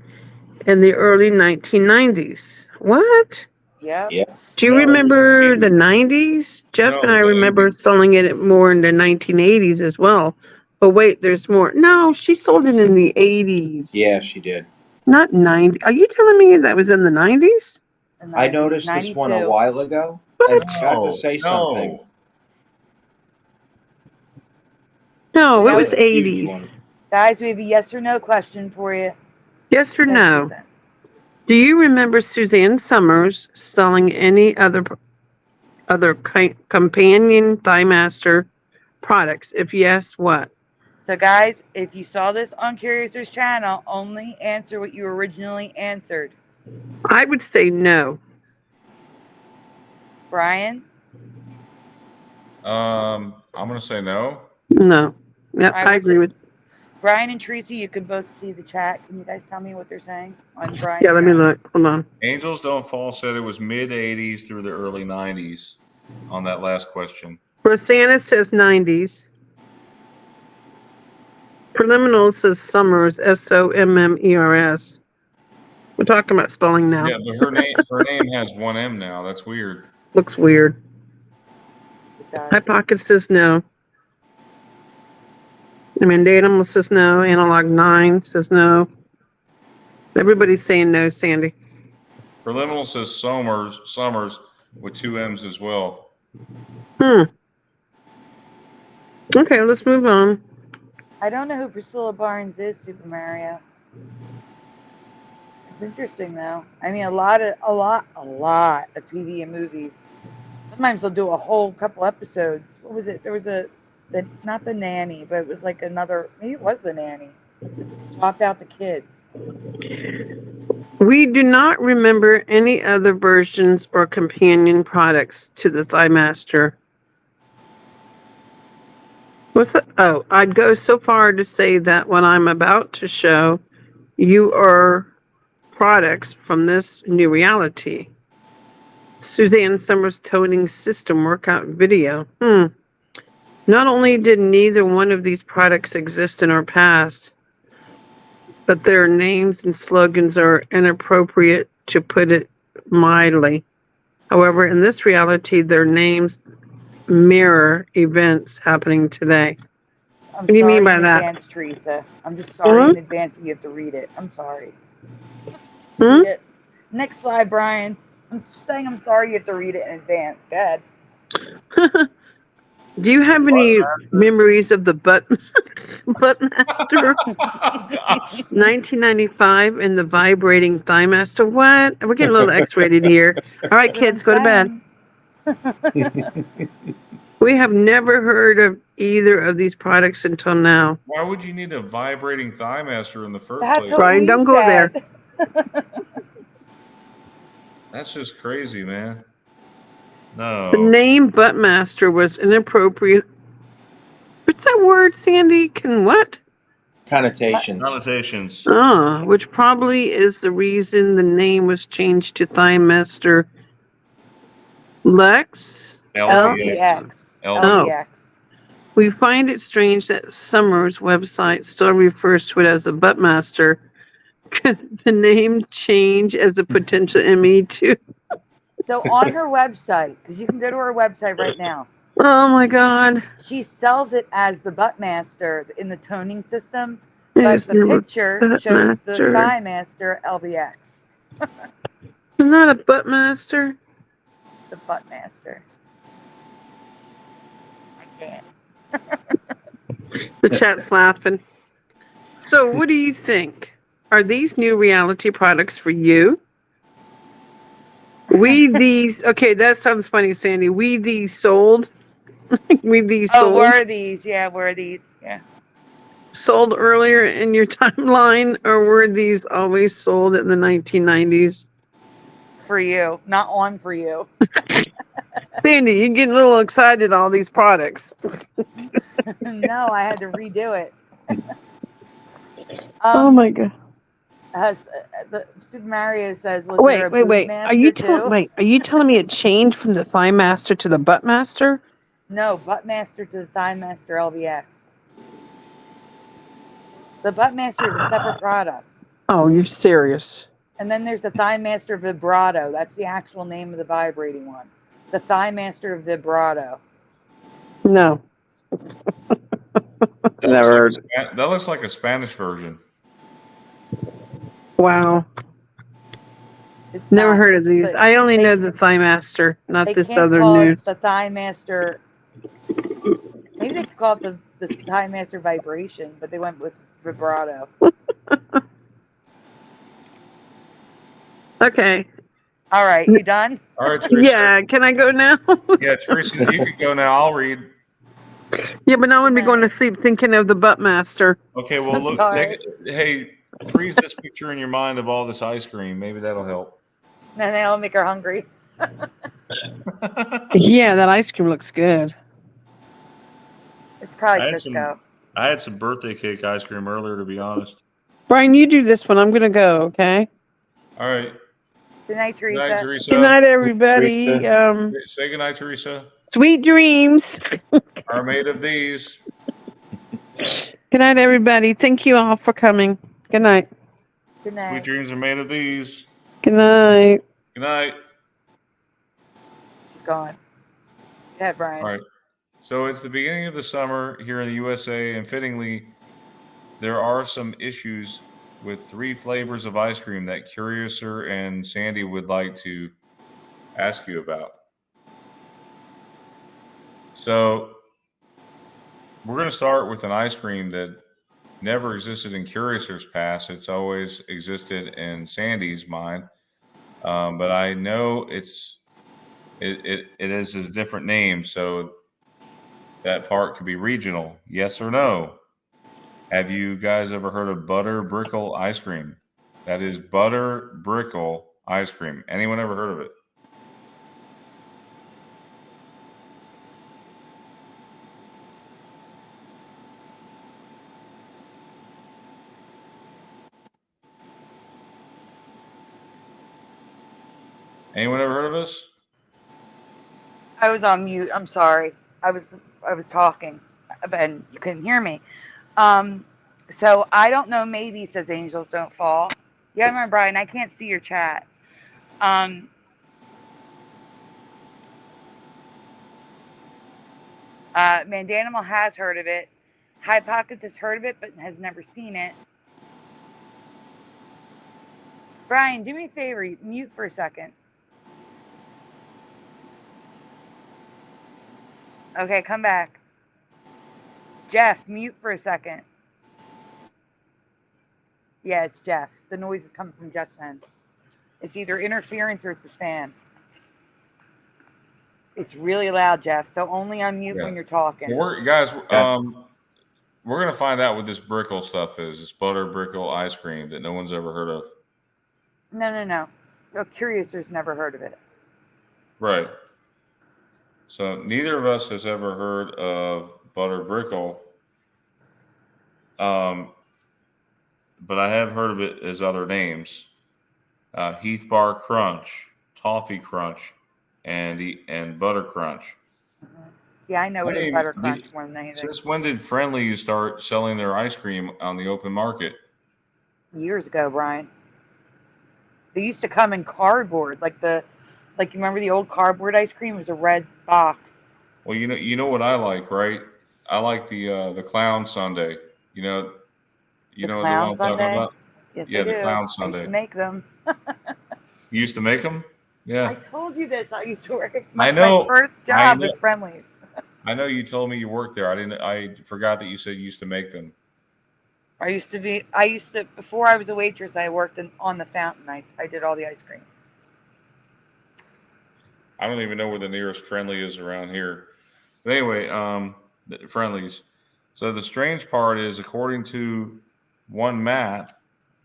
in the early 1990s. What? Yeah. Yep. Do you No, it was remember the the 90s? Jeff No, and it I was the remember 80s. selling it more in the 1980s as well. But wait, there's more. No, she sold it in the 80s. Yeah, she did. Not 90. Are you telling me that was in the 90s? I noticed this one a 92. while ago, What? and forgot to say something. No, it That was was a huge 80s. one. Guys, we have a yes or no question for you. Yes or no? Susan. Do you remember Suzanne Summers selling any other companion Thigh Master products? If yes, what? So, guys, if you saw this on Curious's channel, only answer what you originally answered. I would say no. Brian? I'm gonna say no. No. Yep, I I would agree say- with. Brian and Tracy, you can both see the chat. Can you guys tell me what they're saying on Brian's Yeah, let me channel? look. Hold on. Angels Don't Fall said it was mid 80s through the early 90s on that last question. Rosanna says 90s. Preliminal says Summers, Sommers. We're talking about spelling now. Yeah, but her name has one M now. That's weird. Looks weird. It does. High Pocket says no. I mean, Datum says no. Analog 9 says no. Everybody's saying no, Sandy. Preliminal says Summers with 2 M's as well. Okay, let's move on. I don't know who Priscilla Barnes is, Super Mario. It's interesting though. I mean, a lot of TV and movies. Sometimes they'll do a whole couple episodes. What was it? There was not the nanny, but it was like another. Maybe it was the nanny. Swapped out the kids. We do not remember any other versions or companion products to the ThighMaster. What's that? Oh, I'd go so far to say that what I'm about to show you are products from this new reality. Suzanne Summers' toning system workout video. Not only did neither one of these products exist in our past, but their names and slogans are inappropriate, to put it mildly. However, in this reality, their names mirror events happening today. I'm What do you sorry mean by in that? advance, Teresa. I'm just sorry Hmm? in advance that you have to read it. I'm sorry. Hmm? Read it. Next slide, Brian. I'm just saying I'm sorry you have to read it in advance. Go ahead. Do you have any memories of the Buttmaster? Oh, gosh. 1995 and the vibrating ThighMaster. What? We're getting a little X-rated here. All right, kids, go to bed. We have never heard of either of these products until now. Why would you need a vibrating ThighMaster in the first That's place? what Brian, we don't go there. said. That's just crazy, man. The No. name Buttmaster was inappropriate. What's that word, Sandy? Can what? Connotations. Connotations. Which probably is the reason the name was changed to ThighMaster Lex. LBX. LBX. We find it strange that Summers' website still refers to it as the Buttmaster. Could the name change as a potential ME too? So on her website, because you can go to her website right now, Oh my God. she sells it as the Buttmaster in the toning system, There's but the your picture shows the Buttmaster. ThighMaster LBX. Not a Buttmaster. The Buttmaster. I can't. The chat's laughing. So, what do you think? Are these new reality products for you? Okay, that sounds funny, Sandy. We these sold. We these sold. Were these? Yeah, were these? Yeah. Sold earlier in your timeline, or were these always sold in the 1990s? For you, not on for you. Sandy, you're getting a little excited, all these products. No, I had to redo it. Oh my God. The Super Mario says, was Wait. there a Are you Bootmaster too? Are you telling me it changed from the ThighMaster to the Buttmaster? No, Buttmaster to the ThighMaster LBX. The Buttmaster is a separate product. Oh, you're serious. And then there's the ThighMaster Vibrato. That's the actual name of the vibrating one. The ThighMaster Vibrato. No. Never heard. That looks like a Spanish version. Wow. It's Never not. heard of It's these. I only know the ThighMaster, not They this can't other call news. it the ThighMaster. Maybe they could call it the ThighMaster Vibration, but they went with Vibrato. Okay. All right, you done? All right, Teresa. Yeah, can I go now? Yeah, Teresa, you could go now. I'll read. Yeah, but now I'm gonna be going to sleep thinking of the Buttmaster. Okay, well, look. Sorry. Hey, freeze this picture in your mind of all this ice cream. Maybe that'll help. And that'll make her hungry. Yeah, that ice cream looks good. It's probably I had Crisco. I had some birthday cake ice cream earlier, to be honest. Brian, you do this one. I'm gonna go. Okay. All right. Good night, Good Teresa. night, Teresa. Good night, everybody. Say good night, Teresa. Sweet dreams. Are made of these. Good night, everybody. Thank you all for coming. Good night. Good night. Sweet dreams are made of these. Good night. Good night. She's gone. Go ahead, Brian. All right. So it's the beginning of the summer here in the USA, and fittingly, there are some issues with 3 flavors of ice cream that Curiouser and Sandy would like to ask you about. So we're going to start with an ice cream that never existed in Curiouser's past. It's always existed in Sandy's mind, but I know it is a different name, so that part could be regional. Yes or no? Have you guys ever heard of butter brickle ice cream? That is butter brickle ice cream. Anyone ever heard of it? Anyone ever heard of this? I was on mute. I'm sorry. I was talking, and you couldn't hear me. So I don't know. Maybe says angels don't fall. Yeah, I remember, Brian. I can't see your chat. Mandanimal has heard of it. High Pockets has heard of it, but has never seen it. Brian, do me a favor. Mute for a second. Okay, come back. Jeff, mute for a second. Yeah, it's Jeff. The noise is coming from Jeff's end. It's either interference or it's a fan. It's really loud, Jeff. So only unmute when you're talking. We're gonna find out what this brickle stuff is. This butter brickle ice cream that no one's ever heard of. No. Curiouser's never heard of it. Right. So neither of us has ever heard of butter brickle. But I have heard of it as other names. Heath Bar Crunch, Toffee Crunch, and Butter Crunch. Yeah, I know it is Butter Crunch more than anything. Since when did Friendly start selling their ice cream on the open market? Years ago, Brian. They used to come in cardboard, like you remember the old cardboard ice cream? It was a red box. Well, you know what I like, right? I like the clown sundae. You know the one I'm talking about? Yes, Yeah, the clown I sundae. used to make them. You used to make them? Yeah. I told you this. I used to work. I know. My first job was Friendly's. I know you told me you worked there. I forgot that you said you used to make them. Before I was a waitress, I worked on the fountain. I did all the ice cream. I don't even know where the nearest Friendly is around here. But anyway, Friendlies. So the strange part is, according to one map,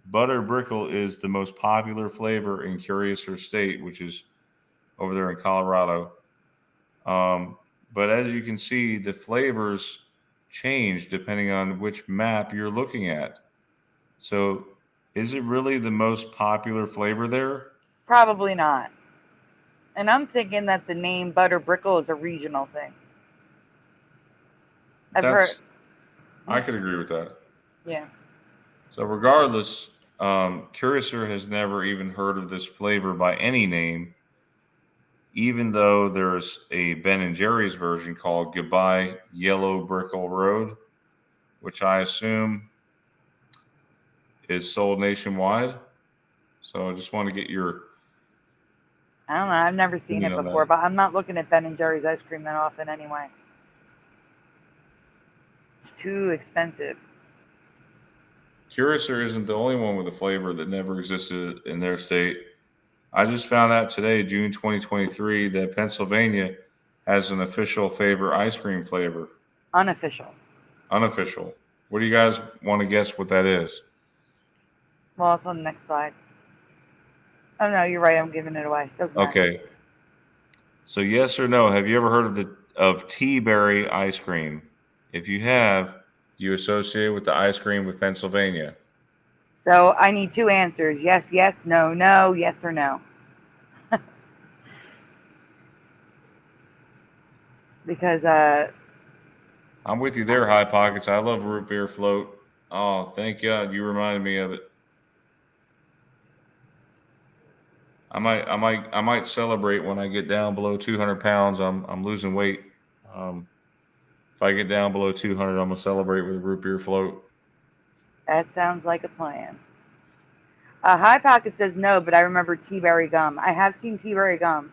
butter brickle is the most popular flavor in Curiouser State, which is over there in Colorado. But as you can see, the flavors change depending on which map you're looking at. So is it really the most popular flavor there? Probably not. And I'm thinking that the name Butter Brickle is a regional thing. I could agree with that. Yeah. So regardless, Curiouser has never even heard of this flavor by any name, even though there's a Ben & Jerry's version called Goodbye Yellow Brickle Road, which I assume is sold nationwide. So I just want to get your... I don't know. I've never seen it before, but I'm not looking at Ben & Jerry's ice cream that often anyway. It's too expensive. Curiouser isn't the only one with a flavor that never existed in their state. I just found out today, June 2023, that Pennsylvania has an official favorite ice cream flavor. Unofficial. What do you guys want to guess what that is? Well, it's on the next slide. Oh, no, you're right. I'm giving it away. Doesn't matter. Okay. So yes or no, have you ever heard of tea berry ice cream? If you have, do you associate with the ice cream with Pennsylvania? So I need two answers. Yes, yes, no, no, yes or no. Because I'm with you there, High Pockets. I love root beer float. Oh, thank God you reminded me of it. I might celebrate when I get down below 200 pounds. I'm losing weight. If I get down below 200, I'm gonna celebrate with a root beer float. that sounds like a plan. High Pocket says no, but I remember tea berry gum. I have seen tea berry gum.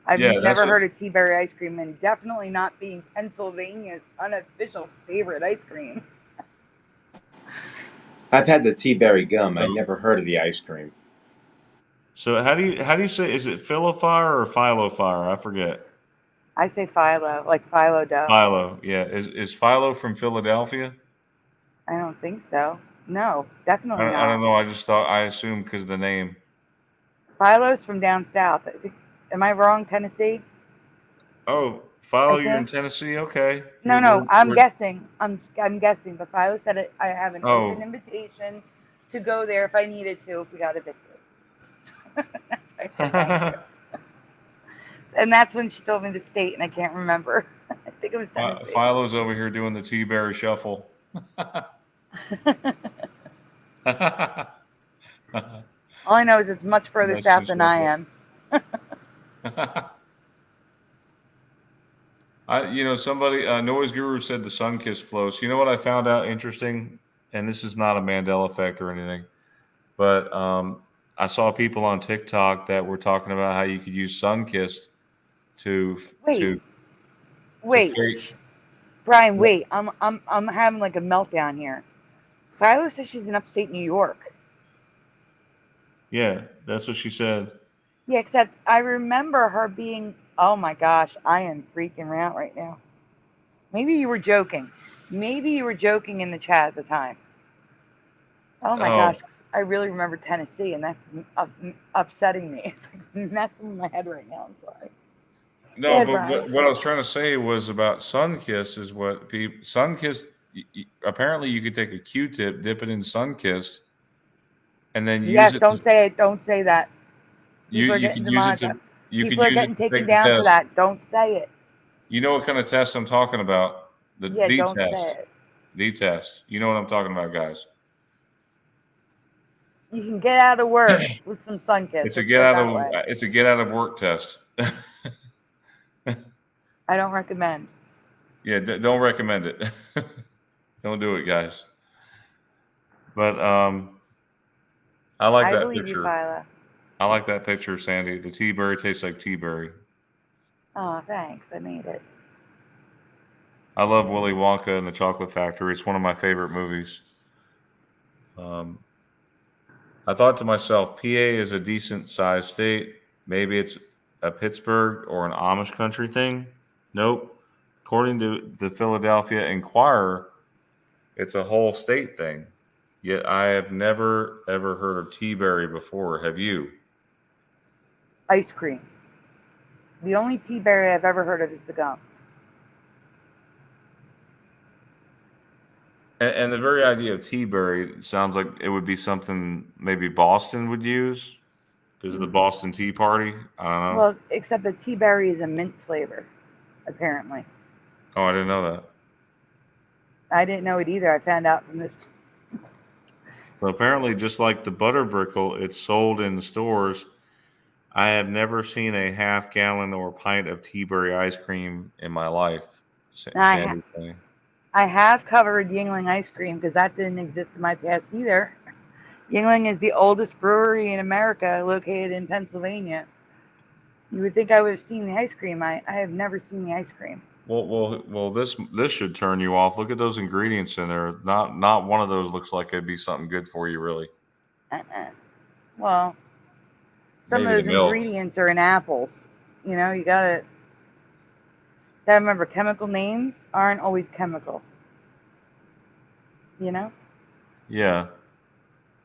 I've never heard of tea berry ice cream, and definitely not being Pennsylvania's unofficial favorite ice cream. I've had the tea berry gum. I never heard of the ice cream. So how do you say, is it Philofire or Philofire? I forget. I say phyllo, like phyllo dough. Philo, yeah. Is Philo from Philadelphia? I don't think so. No, definitely I don't not. know. I assumed because of the name. Philo's from down south. Am I wrong? Tennessee? Oh, I Philo, you're in think. Tennessee. Okay. No, no, I'm guessing. I'm guessing. But Philo said it. I have an open Oh. invitation to go there if I needed to if we got a victory. I said thank you. And that's when she told me the state, and I can't remember. I think it was Tennessee. Philo's over here doing the T-Berry shuffle. All I know is it's much further south than I am. Somebody, Noise Guru said the sun kiss floats. You know what I found out interesting? And this is not a Mandela effect or anything, but I saw people on TikTok that were talking about how you could use sun kissed to Wait, fake. Brian, wait. I'm having like a meltdown here. Philo says she's in upstate New York. Yeah, that's what she said. Yeah, except I remember her being. Oh my gosh, I am freaking out right now. Maybe you were joking. Maybe you were joking in the chat at the time. Oh my Oh, gosh, I really remember Tennessee, and that's upsetting me. It's like messing with my head right now. I'm sorry. Go no, ahead, but Brian. what I was trying to say was about Sunkist is what people Sunkist. Apparently, you could take a Q-tip, dip it in Sunkist, and then use Yes, it to. don't say it. Don't say that. People are You getting could use it demonetized. to. You could People are use it getting to taken take the down for test. that. Don't say it. You know what kind of test I'm talking about? Yeah, The don't say test. it. The test. You know what I'm talking about, guys. You can get out of work with some sun kiss. It's a Let's get put it out that of way. it's a get out of work test. I don't recommend. Yeah, don't recommend it. Don't do it, guys. But I like I that believe you, picture. Philo. I like that picture, Sandy. The tea berry tastes like tea berry. Oh, thanks. I made it. I love Willy Wonka and the Chocolate Factory. It's one of my favorite movies. I thought to myself, PA is a decent sized state. Maybe it's a Pittsburgh or an Amish country thing. Nope. According to the Philadelphia Inquirer, it's a whole state thing. Yet I have never ever heard of T-berry before. Have you? Ice cream. The only tea berry I've ever heard of is the gum. And the very idea of T-berry sounds like it would be something maybe Boston would use because of the Boston Tea Party. I don't know. Well, except the tea berry is a mint flavor, apparently. Oh, I didn't know that. I didn't know it either. I found out from this. So apparently, just like the butter brickle, it's sold in stores. I have never seen a half gallon or pint of T-berry ice cream in my life. Sandy saying. I have covered Yingling ice cream because that didn't exist in my past either. Yingling is the oldest brewery in America, located in Pennsylvania. You would think I would have seen the ice cream. I have never seen the ice cream. Well. This should turn you off. Look at those ingredients in there. Not one of those looks like it'd be something good for you, really. Well, some Maybe of the those milk. ingredients are in apples. You know, you gotta remember chemical names aren't always chemicals. You know? Yeah.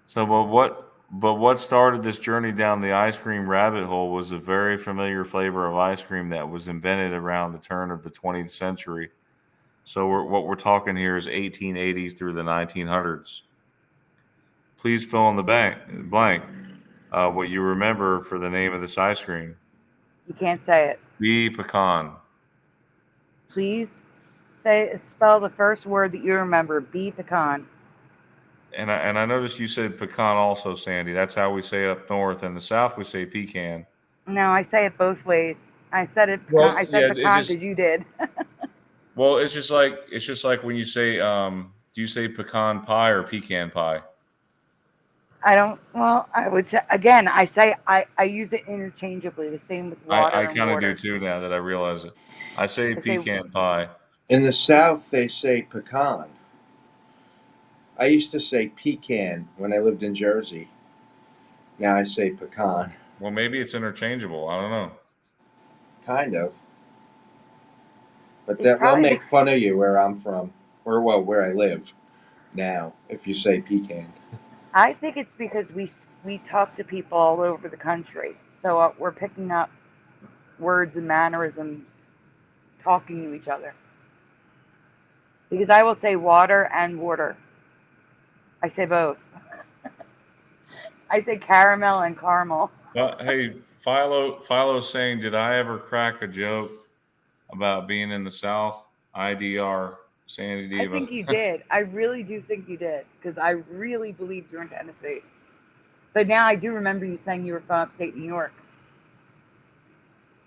So, what started this journey down the ice cream rabbit hole was a very familiar flavor of ice cream that was invented around the turn of the 20th century. So, what we're talking here is 1880s through the 1900s. Please fill in the blank. What you remember for the name of this ice cream? You can't say it. Bee pecan. Please spell the first word that you remember. Bee pecan. And I noticed you said pecan also, Sandy. That's how we say it up north. In the south, we say pecan. No, I say it both ways. I said it. Well, I said yeah, pecan because you did. well, it's just like when you say, do you say pecan pie or pecan pie? I don't. Well, I would say again. I use it interchangeably. The same with water I and kind of do water. too now that I realize it. I say I say pecan pie. In the South, they say pecan. I used to say pecan when I lived in Jersey. Now I say pecan. Well, maybe it's interchangeable. I don't know. Kind of. But it's they'll probably make fun of you where I'm from, or well, where I live. now if you say pecan. I think it's because we talk to people all over the country, so we're picking up words and mannerisms talking to each other. Because I will say water and water. I say both. I say caramel and caramel. Hey, Philo's saying, did I ever crack a joke about being in the South? IDR, Sandy I Diva. think you did. I really do think you did, because I really believed you were in Tennessee. But now I do remember you saying you were from upstate New York.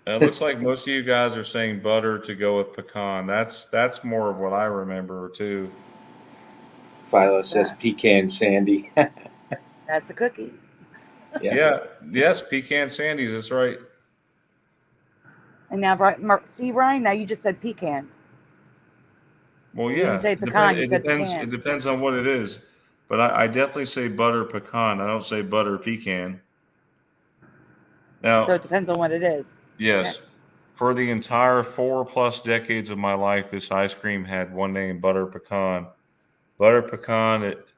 It looks like most of you guys are saying butter to go with pecan. That's more of what I remember too. Philo says pecan sandy. That's a cookie. Yeah. Yes, pecan sandies. That's right. And now, see, Ryan, now you just said pecan. Well, You didn't yeah. say pecan, you said It pecan. depends on what it is. But I definitely say butter pecan. I don't say butter pecan. So Now, it depends on what it is. yes, Okay. for the entire 4+ decades of my life, this ice cream had one name, butter pecan. Butter pecan it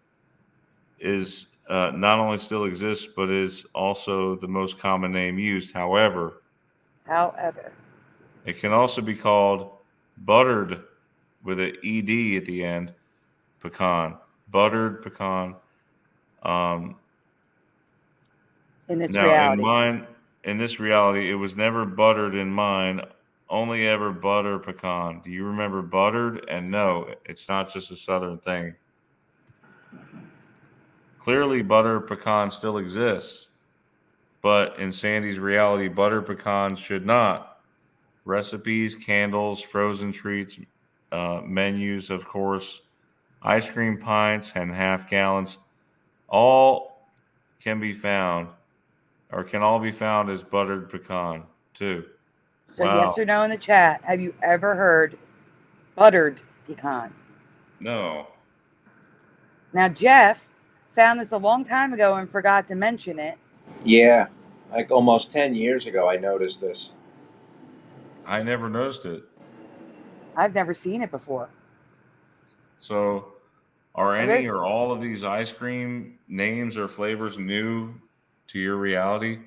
is not only still exists, but is also the most common name used. However, However, it can also be called buttered with an ed at the end, pecan, buttered pecan. Um, in this Now, reality. in this reality, it was never buttered in mine. Only ever butter pecan. Do you remember buttered? And no, it's not just a Southern thing. Clearly, butter pecan still exists, but in Sandy's reality, butter pecans should not. Recipes, candles, frozen treats, menus, of course, ice cream pints and half gallons, all can be found or can all be found as buttered pecan too. So Wow. yes or no in the chat. Have you ever heard buttered pecan? No. Now Jeff found this a long time ago and forgot to mention it. Yeah, like almost 10 years ago, I noticed this. I never noticed it. I've never seen it before. So, are Well, any or all of these ice cream names or flavors new to your reality?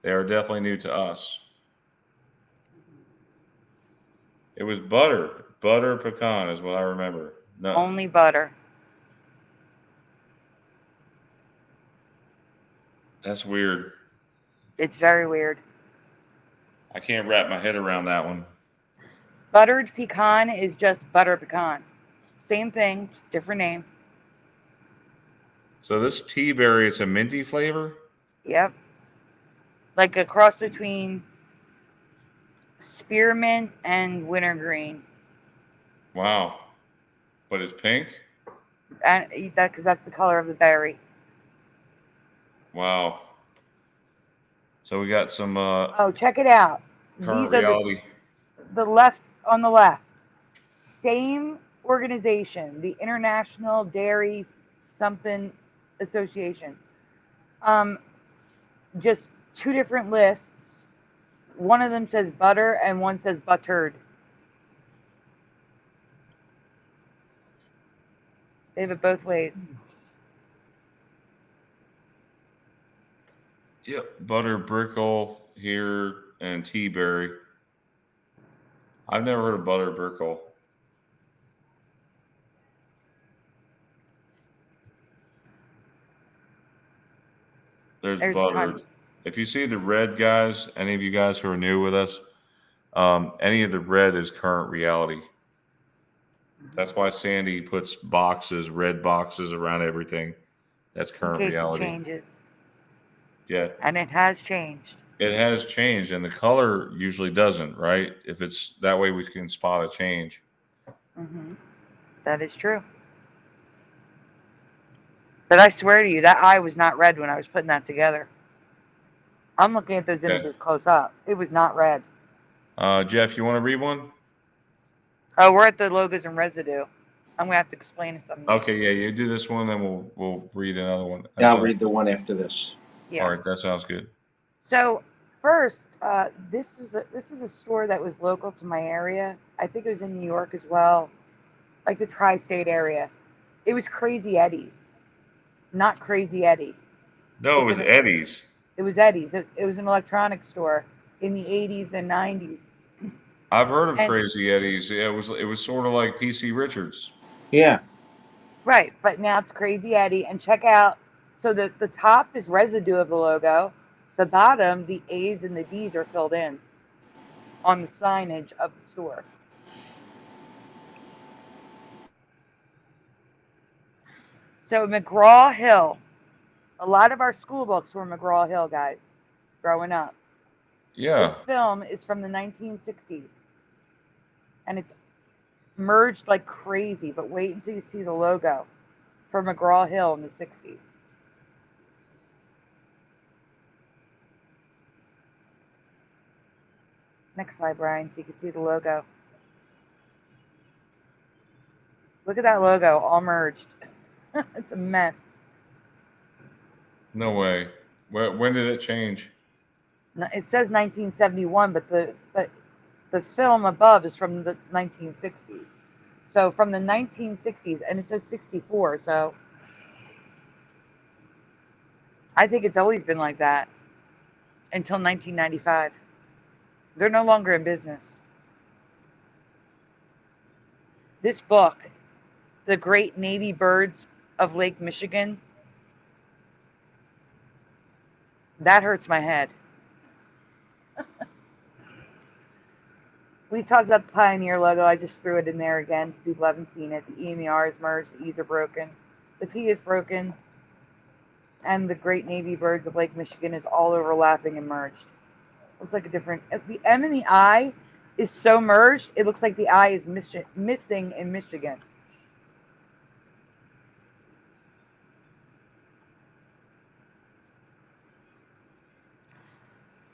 They are definitely new to us. It was butter pecan is what I remember. No, only butter. that's weird. It's very weird. I can't wrap my head around that one. Buttered pecan is just butter pecan. Same thing, just different name. So this tea berry, it's a minty flavor. Yep. Like a cross between spearmint and wintergreen. Wow, but it's pink. And eat that because that's the color of the berry. Wow. So we got some Oh, check it out. current These are reality. the left on the left. Same organization, the International Dairy something Association. Just two different lists. One of them says butter and one says buttered. They have it both ways. Yep, butter brickle here and tea berry. I've never heard of butter brickle. There's There's a buttered. ton. If you see the red guys, any of you guys who are new with us, any of the red is current reality. That's why Sandy puts red boxes around everything. That's current In case reality. it changes. Yeah. And it has changed. It has changed, and the color usually doesn't, right? If it's that way, we can spot a change. That is true. But I swear to you, that eye was not red when I was putting that together. I'm looking at those images close up. It was not red. Jeff, you want to read one? Oh, we're at the logos and residue. I'm gonna have to explain it something. Okay, yeah, you do this one, then we'll read another one. Yeah, I'll read the one after this. Yeah. All right, that sounds good. So first, this is a store that was local to my area. I think it was in New York as well, like the tri-state area. It was Crazy Eddie's, not Crazy Eddie. No, it It's was an Eddie's. It was Eddie's. It was an electronics store in the 80s and 90s. I've heard of And Crazy Eddie's. Yeah, it was sort of like PC Richards. Yeah. right, but now it's Crazy Eddie. And check out, so the top is residue of the logo. The bottom, the A's and the D's are filled in on the signage of the store. So McGraw Hill, a lot of our school books were McGraw Hill, guys, growing up. Yeah. This film is from the 1960s, and it's merged like crazy, but wait until you see the logo for McGraw Hill in the 60s. Next slide, Brian, so you can see the logo. Look at that logo, all merged. It's a mess. No way. When did it change? It says 1971, but the film above is from the 1960s. So from the 1960s, and it says 64, so I think it's always been like that until 1995. They're no longer in business. This book, The Great Navy Birds of Lake Michigan, that hurts my head. We talked about the Pioneer logo. I just threw it in there again. People haven't seen it. The E and the R is merged. The E's are broken. The P is broken. And the Great Navy Birds of Lake Michigan is all overlapping and merged. Looks like a different... The M and the I is so merged, it looks like the I is missing in Michigan.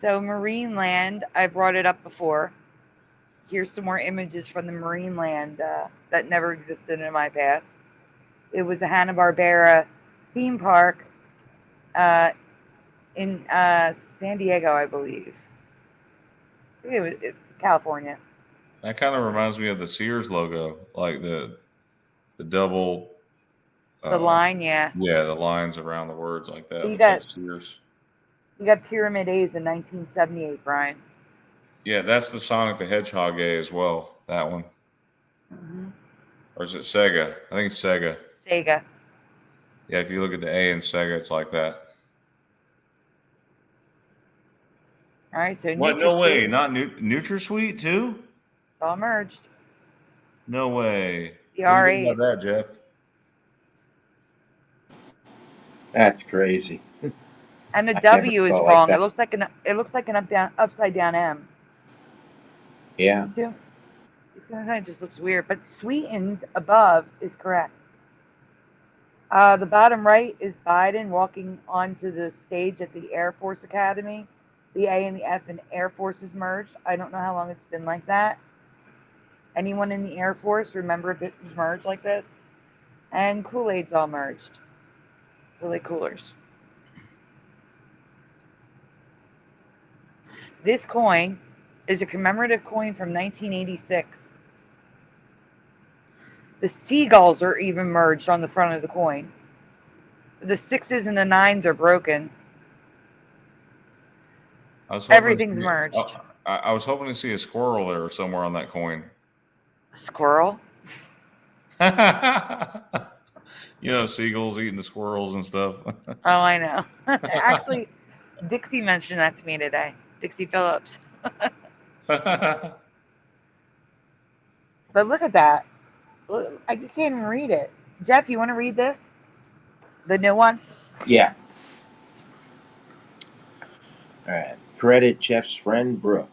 So Marineland, I brought it up before. Here's some more images from the Marineland that never existed in my past. It was a Hanna-Barbera theme park in San Diego, I believe. It was California. That kind of reminds me of the Sears logo, like the double. The line, yeah. Yeah, the lines around the words like that. You It got says Sears. you got Pyramid A's in 1978, Brian. Yeah, that's the Sonic the Hedgehog A as well. That one. Mm-hmm. Or is it Sega? I think it's Sega. Sega. Yeah, if you look at the A in Sega, it's like that. All right, so What? No NutraSweet, way. Not NutraSweet too? it's all merged. No way. The What do you think R8. about that, Jeff? That's crazy. And the I W never is thought wrong. like It looks like an upside down M. Yeah. You see, it just looks weird. But sweetened above is correct. The bottom right is Biden walking onto the stage at the Air Force Academy. The A and the F in Air Force is merged. I don't know how long it's been like that. Anyone in the Air Force remember if it was merged like this? And Kool-Aid's all merged. Kool-Aid coolers. This coin is a commemorative coin from 1986. The seagulls are even merged on the front of the coin. The 6s and the 9s are broken. Everything's merged. I was hoping to see a squirrel there somewhere on that coin. A squirrel? You know, seagulls eating the squirrels and stuff. Oh, I know. Actually, Dixie mentioned that to me today. Dixie Phillips. But look at that. Look, I can't even read it. Jeff, you want to read this? The new one? Yeah. All right. Credit Jeff's friend Brooke.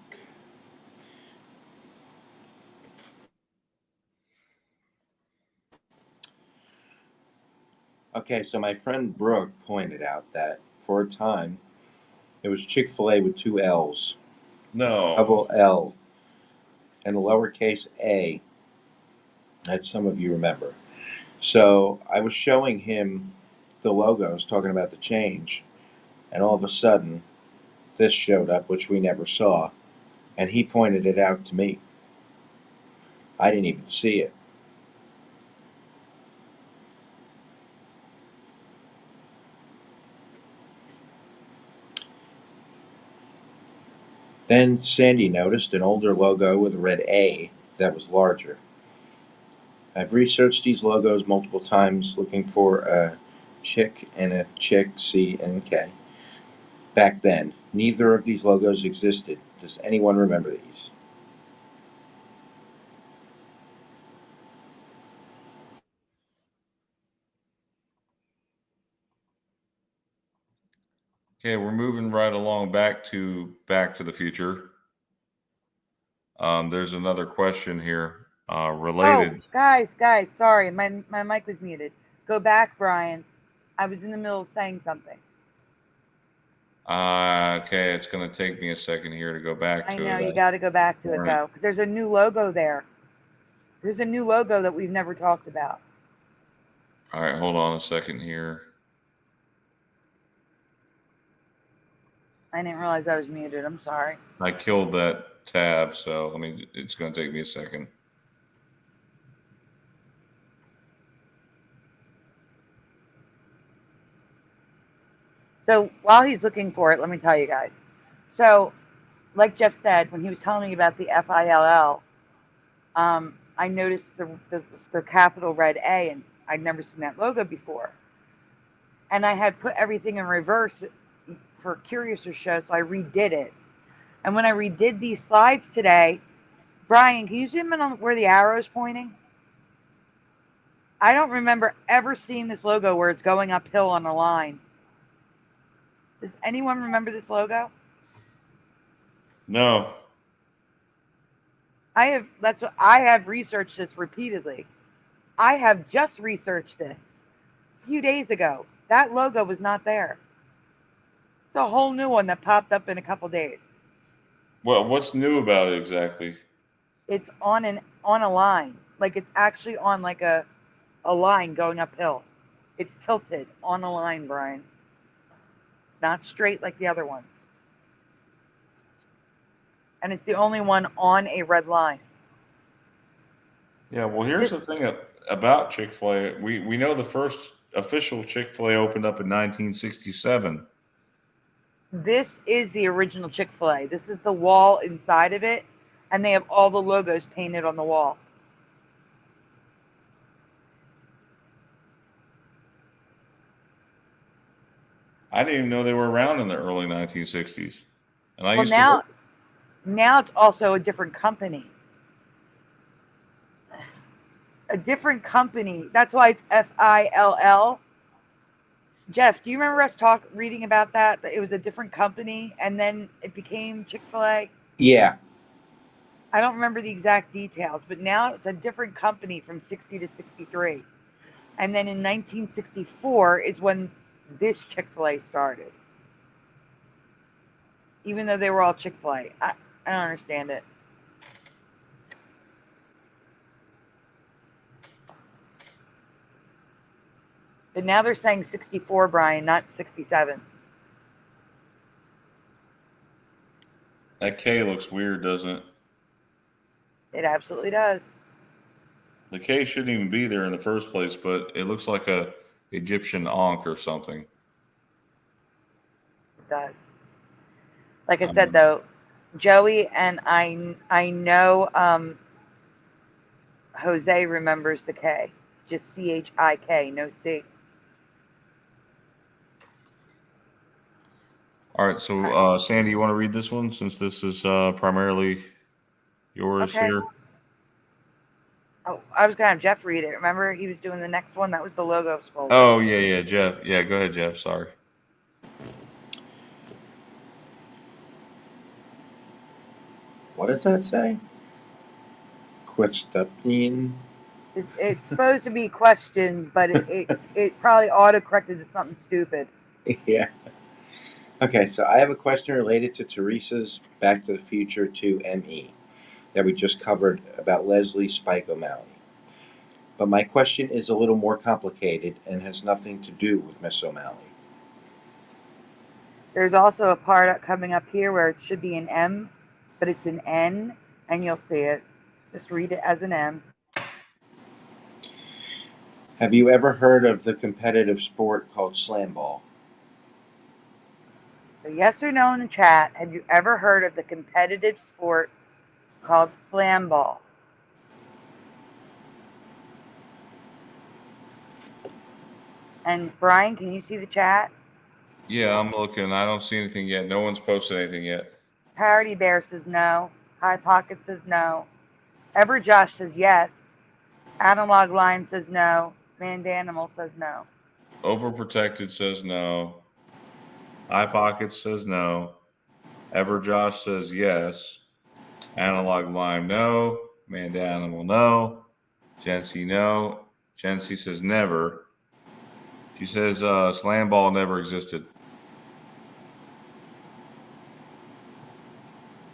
Okay, so my friend Brooke pointed out that for a time it was Chick-fil-A with two L's. No. Double L and a lowercase a, that some of you remember. So I was showing him the logos, talking about the change, and all of a sudden this showed up, which we never saw, and he pointed it out to me. I didn't even see it. Then Sandy noticed an older logo with a red A that was larger. I've researched these logos multiple times looking for a chick and a chick C and K. Back then, neither of these logos existed. Does anyone remember these? Okay, we're moving right along back to the Future. There's another question here related. Oh, guys, sorry, my mic was muted. Go back, Brian. I was in the middle of saying something. Okay, it's going to take me a second here to go back I to know it. you got to go back to it All right. though, because there's a new logo there. There's a new logo that we've never talked about. All right, hold on a second here. I didn't realize I was muted. I'm sorry. I killed that tab, so it's going to take me a second. So while he's looking for it, let me tell you guys. So, like Jeff said, when he was telling me about the FILL, I noticed the capital red A, and I'd never seen that logo before. And I had put everything in reverse for Curiouser Show, so I redid it. And when I redid these slides today, Brian, can you zoom in on where the arrow is pointing? I don't remember ever seeing this logo where it's going uphill on a line. Does anyone remember this logo? No. I have researched this repeatedly. I have just researched this a few days ago. That logo was not there. It's a whole new one that popped up in a couple days. Well, what's new about it exactly? It's on a line. Like it's actually on like a line going uphill. It's tilted on a line, Brian. It's not straight like the other ones. And it's the only one on a red line. Yeah, well, here's the thing about Chick-fil-A. We know the first official Chick-fil-A opened up in 1967. This is the original Chick-fil-A. This is the wall inside of it, and they have all the logos painted on the wall. I didn't even know they were around in the early 1960s. And I Well, used to now it's also a different company. A different company. That's why it's FILL. Jeff, do you remember us reading about that? That it was a different company and then it became Chick-fil-A? Yeah. I don't remember the exact details, but now it's a different company from 60 to 63. And then in 1964 is when this Chick-fil-A started. Even though they were all Chick-fil-A. I don't understand it. But now they're saying 64, Brian, not 67. That K looks weird, doesn't it? It absolutely does. The K shouldn't even be there in the first place, but it looks like a Egyptian Ankh or something. It does. Like I said, though, Joey and I know Jose remembers the K. Just CHIK, no C. All right, so Sandy, you want to read this one since this is primarily yours here? Oh, I was gonna have Jeff read it. Remember, he was doing the next one. That was the logos folder. Oh yeah, Jeff. Yeah, go ahead, Jeff. Sorry. What does that say? Questapine? It's supposed to be questions, but it probably auto-corrected to something stupid. Yeah. Okay, so I have a question related to Teresa's Back to the Future 2 ME that we just covered about Leslie Spike O'Malley. But my question is a little more complicated and has nothing to do with Miss O'Malley. There's also a part coming up here where it should be an M, but it's an N, and you'll see it. Just read it as an M. Have you ever heard of the competitive sport called slam ball? So yes or no in the chat, have you ever heard of the competitive sport called slam ball? And Brian, can you see the chat? Yeah, I'm looking. I don't see anything yet. No one's posted anything yet. Parody Bear says no. High Pocket says no. Ever Josh says yes. Analog Line says no. Mandanimal says no. Overprotected says no. Eye Pockets says no. Ever Josh says yes. Analog Lime no. Manda Animal no. Jency no. Jency says never. She says slam ball never existed.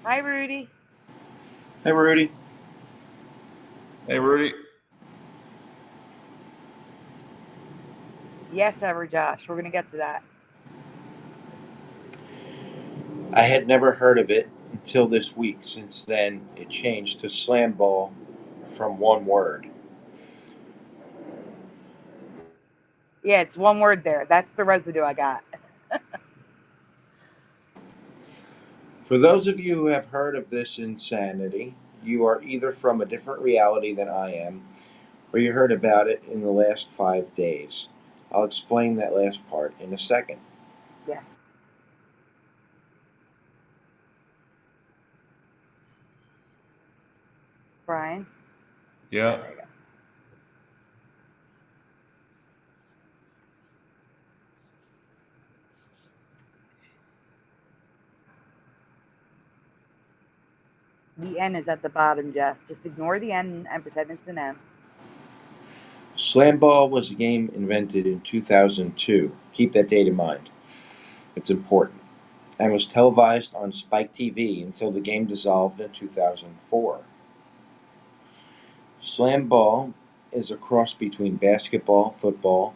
Hi, Rudy. Hey, Rudy. Hey, Rudy. Yes, Ever Josh. We're going to get to that. I had never heard of it until this week. Since then, it changed to slam ball from one word. Yeah, it's one word there. That's the residue I got. For those of you who have heard of this insanity, you are either from a different reality than I am, or you heard about it in the last 5 days. I'll explain that last part in a second. Yes. Brian? Yeah. There you go. The N is at the bottom, Jeff. Just ignore the N and pretend it's an M. Slam ball was a game invented in 2002. Keep that date in mind. It's important. And was televised on Spike TV until the game dissolved in 2004. Slam ball is a cross between basketball, football,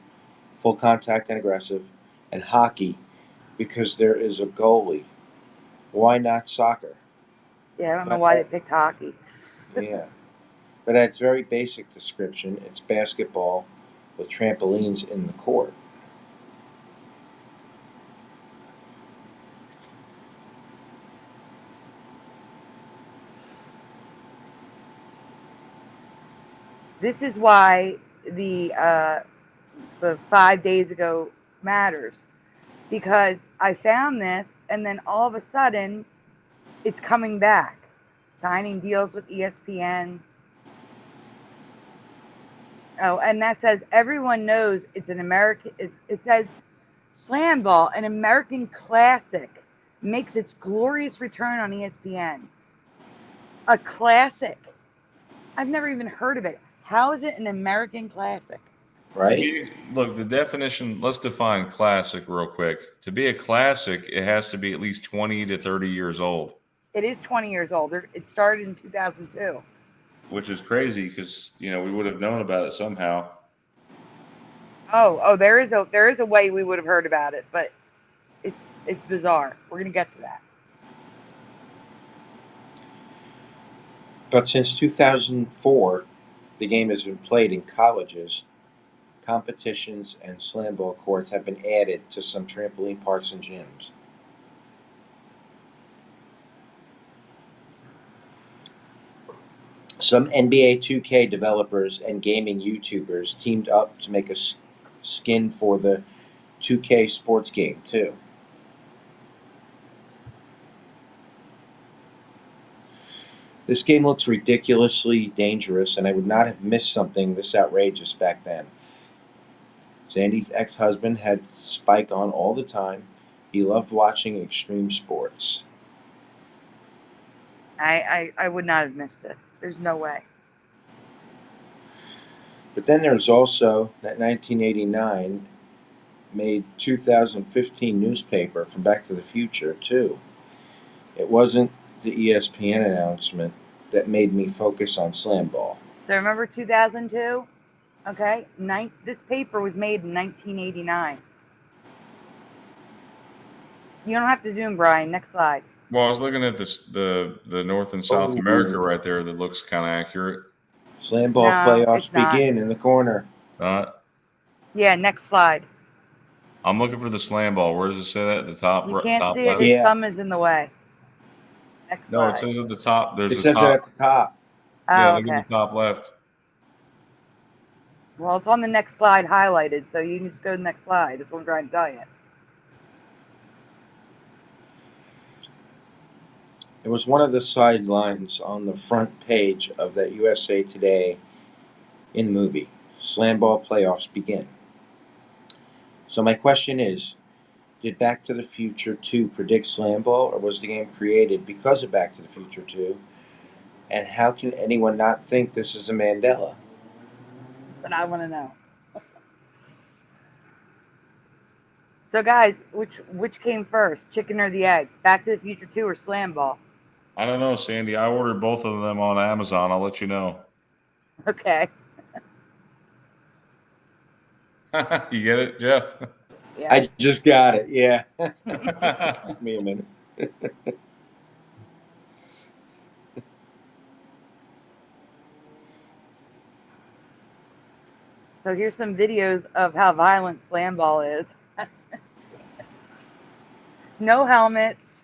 full contact and aggressive, and hockey because there is a goalie. Why not soccer? Yeah, I don't know But why they picked hockey. yeah. But at its very basic description, it's basketball with trampolines in the court. This is why the 5 days ago matters, because I found this and then all of a sudden it's coming back. Signing deals with ESPN. Oh, and that says everyone knows it's an American. It says Slam Ball, an American classic, makes its glorious return on ESPN. A classic. I've never even heard of it. How is it an American classic? Right? Look, the definition, let's define classic real quick. To be a classic, it has to be at least 20 to 30 years old. It is 20 years old. It started in 2002. Which is crazy because, we would have known about it somehow. Oh, there is a way we would have heard about it, but it's bizarre. We're gonna get to that. But since 2004, the game has been played in colleges. Competitions and slam ball courts have been added to some trampoline parks and gyms. Some NBA 2K developers and gaming YouTubers teamed up to make a skin for the 2K sports game, too. This game looks ridiculously dangerous, and I would not have missed something this outrageous back then. Sandy's ex-husband had Spike on all the time. He loved watching extreme sports. I would not have missed this. There's no way. But then there's also that 1989 made 2015 newspaper from Back to the Future, too. It wasn't the ESPN announcement that made me focus on slam ball. So remember 2002? Okay, this paper was made in 1989. You don't have to zoom, Brian. Next slide. Well, I was looking at this the North and South America right there that looks kind of accurate. Slam ball No, playoffs it's not. begin in the corner. Not. Yeah, next slide. I'm looking for the slam ball. Where does it say that? At the top, You can't top see it. left? His Yeah. thumb is in the way. Next No, it slide. says at the top. There's It a says it top. at the top. Yeah, Oh, look okay. at the top left. Well, it's on the next slide highlighted, so you can just go to the next slide. That's what I'm trying to tell you. It was one of the sidelines on the front page of that USA Today in movie. Slam ball playoffs begin. So my question is, did Back to the Future 2 predict slam ball, or was the game created because of Back to the Future 2? And how can anyone not think this is a Mandela? That's what I want to know. So, guys, which came first, chicken or the egg? Back to the Future 2 or Slam Ball? I don't know, Sandy. I ordered both of them on Amazon. I'll let you know. Okay. You get it, Jeff? Yeah. I just got it. Yeah. Give me a minute. So here's some videos of how violent Slam Ball is. No helmets.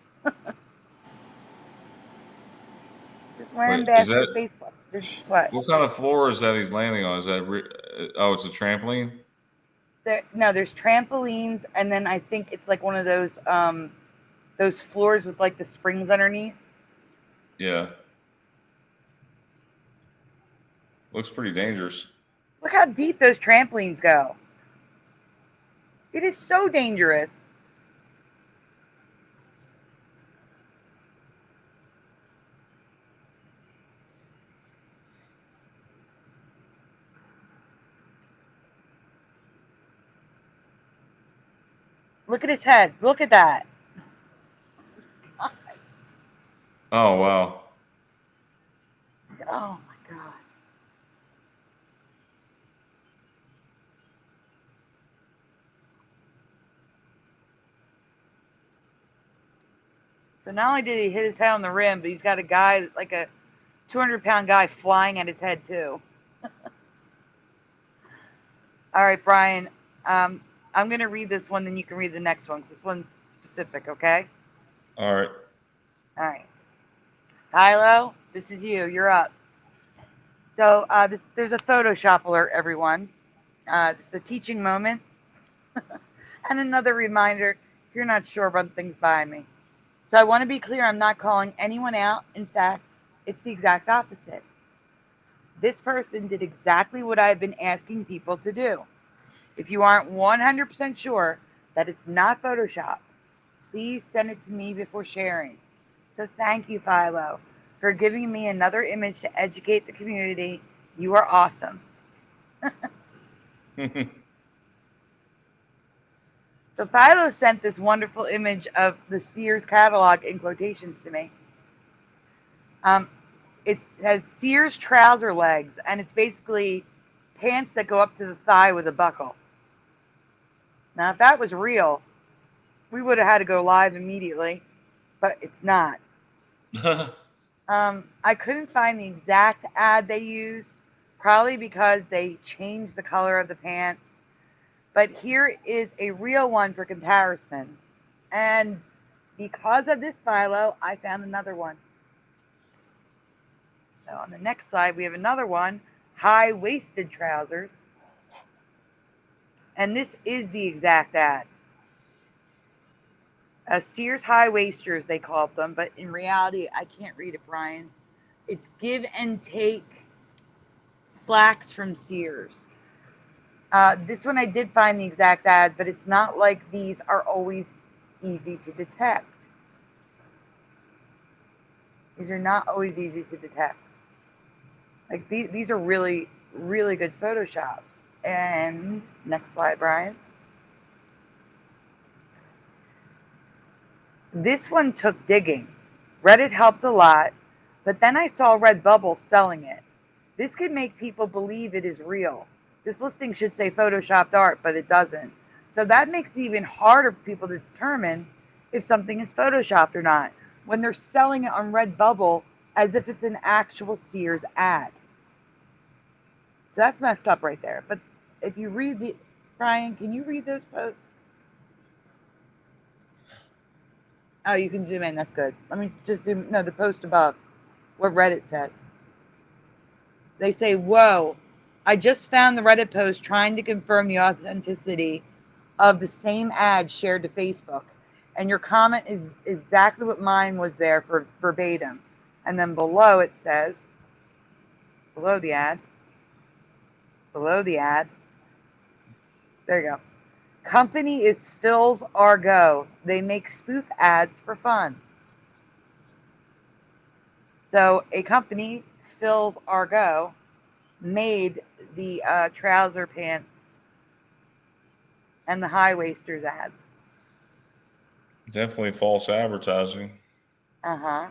Just wearing Wait, is that baseball. There's what? what kind of floor is that he's landing on? Is that oh, it's a trampoline? No, there's trampolines, and then I think it's like one of those floors with like the springs underneath. Yeah. Looks pretty dangerous. Look how deep those trampolines go. It is so dangerous. Look at his head. Look at that. Oh wow. Oh my God. So not only did he hit his head on the rim, but he's got a guy, like a 200-pound guy, flying at his head too. All right, Brian. I'm going to read this one, then you can read the next one. 'Cause this one's specific, okay? All right. All right. Tylo, this is you. You're up. So there's a Photoshop alert, everyone. This is a teaching moment. And another reminder, if you're not sure, run things by me. So I want to be clear, I'm not calling anyone out. In fact, it's the exact opposite. This person did exactly what I've been asking people to do. If you aren't 100% sure that it's not Photoshop, please send it to me before sharing. So thank you, Philo, for giving me another image to educate the community. You are awesome. So Philo sent this wonderful image of the Sears catalog in quotations to me. It has Sears trouser legs, and it's basically pants that go up to the thigh with a buckle. Now, if that was real, we would have had to go live immediately, but it's not. I couldn't find the exact ad they used, probably because they changed the color of the pants. But here is a real one for comparison. And because of this Philo, I found another one. So on the next slide, we have another one, high-waisted trousers. And this is the exact ad. Sears high-waisters, they called them, but in reality, I can't read it, Brian. It's give and take slacks from Sears. This one I did find the exact ad, but it's not like these are always easy to detect. These are not always easy to detect. Like these are really, really good Photoshops. And next slide, Brian. This one took digging. Reddit helped a lot, but then I saw Redbubble selling it. This could make people believe it is real. This listing should say photoshopped art, but it doesn't. So that makes it even harder for people to determine if something is photoshopped or not when they're selling it on Redbubble as if it's an actual Sears ad. So that's messed up right there. But if you read Brian, can you read those posts? Oh, you can zoom in. That's good. Let me just zoom. No, the post above. What Reddit says. They say, "Whoa, I just found the Reddit post trying to confirm the authenticity of the same ad shared to Facebook, and your comment is exactly what mine was there for verbatim." And then below it says, below the ad, there you go. Company is Phil's Argo. They make spoof ads for fun. So a company, Phil's Argo, made the trouser pants and the high waisters ads. Definitely false advertising. Uh-huh.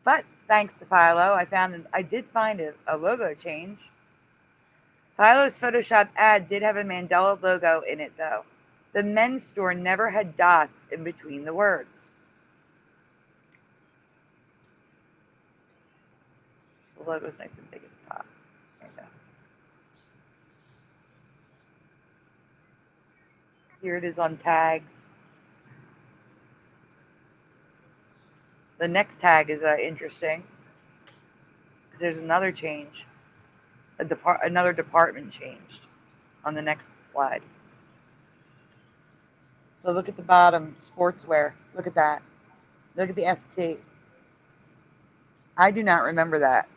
But thanks to Philo, I did find a logo change. Philo's Photoshop ad did have a Mandela logo in it, though. The men's store never had dots in between the words. The logo's nice and big at the top. There you go. Here it is on tags. The next tag is interesting. There's another change. Another department changed on the next slide. So look at the bottom, sportswear. Look at that. Look at the ST. I do not remember that.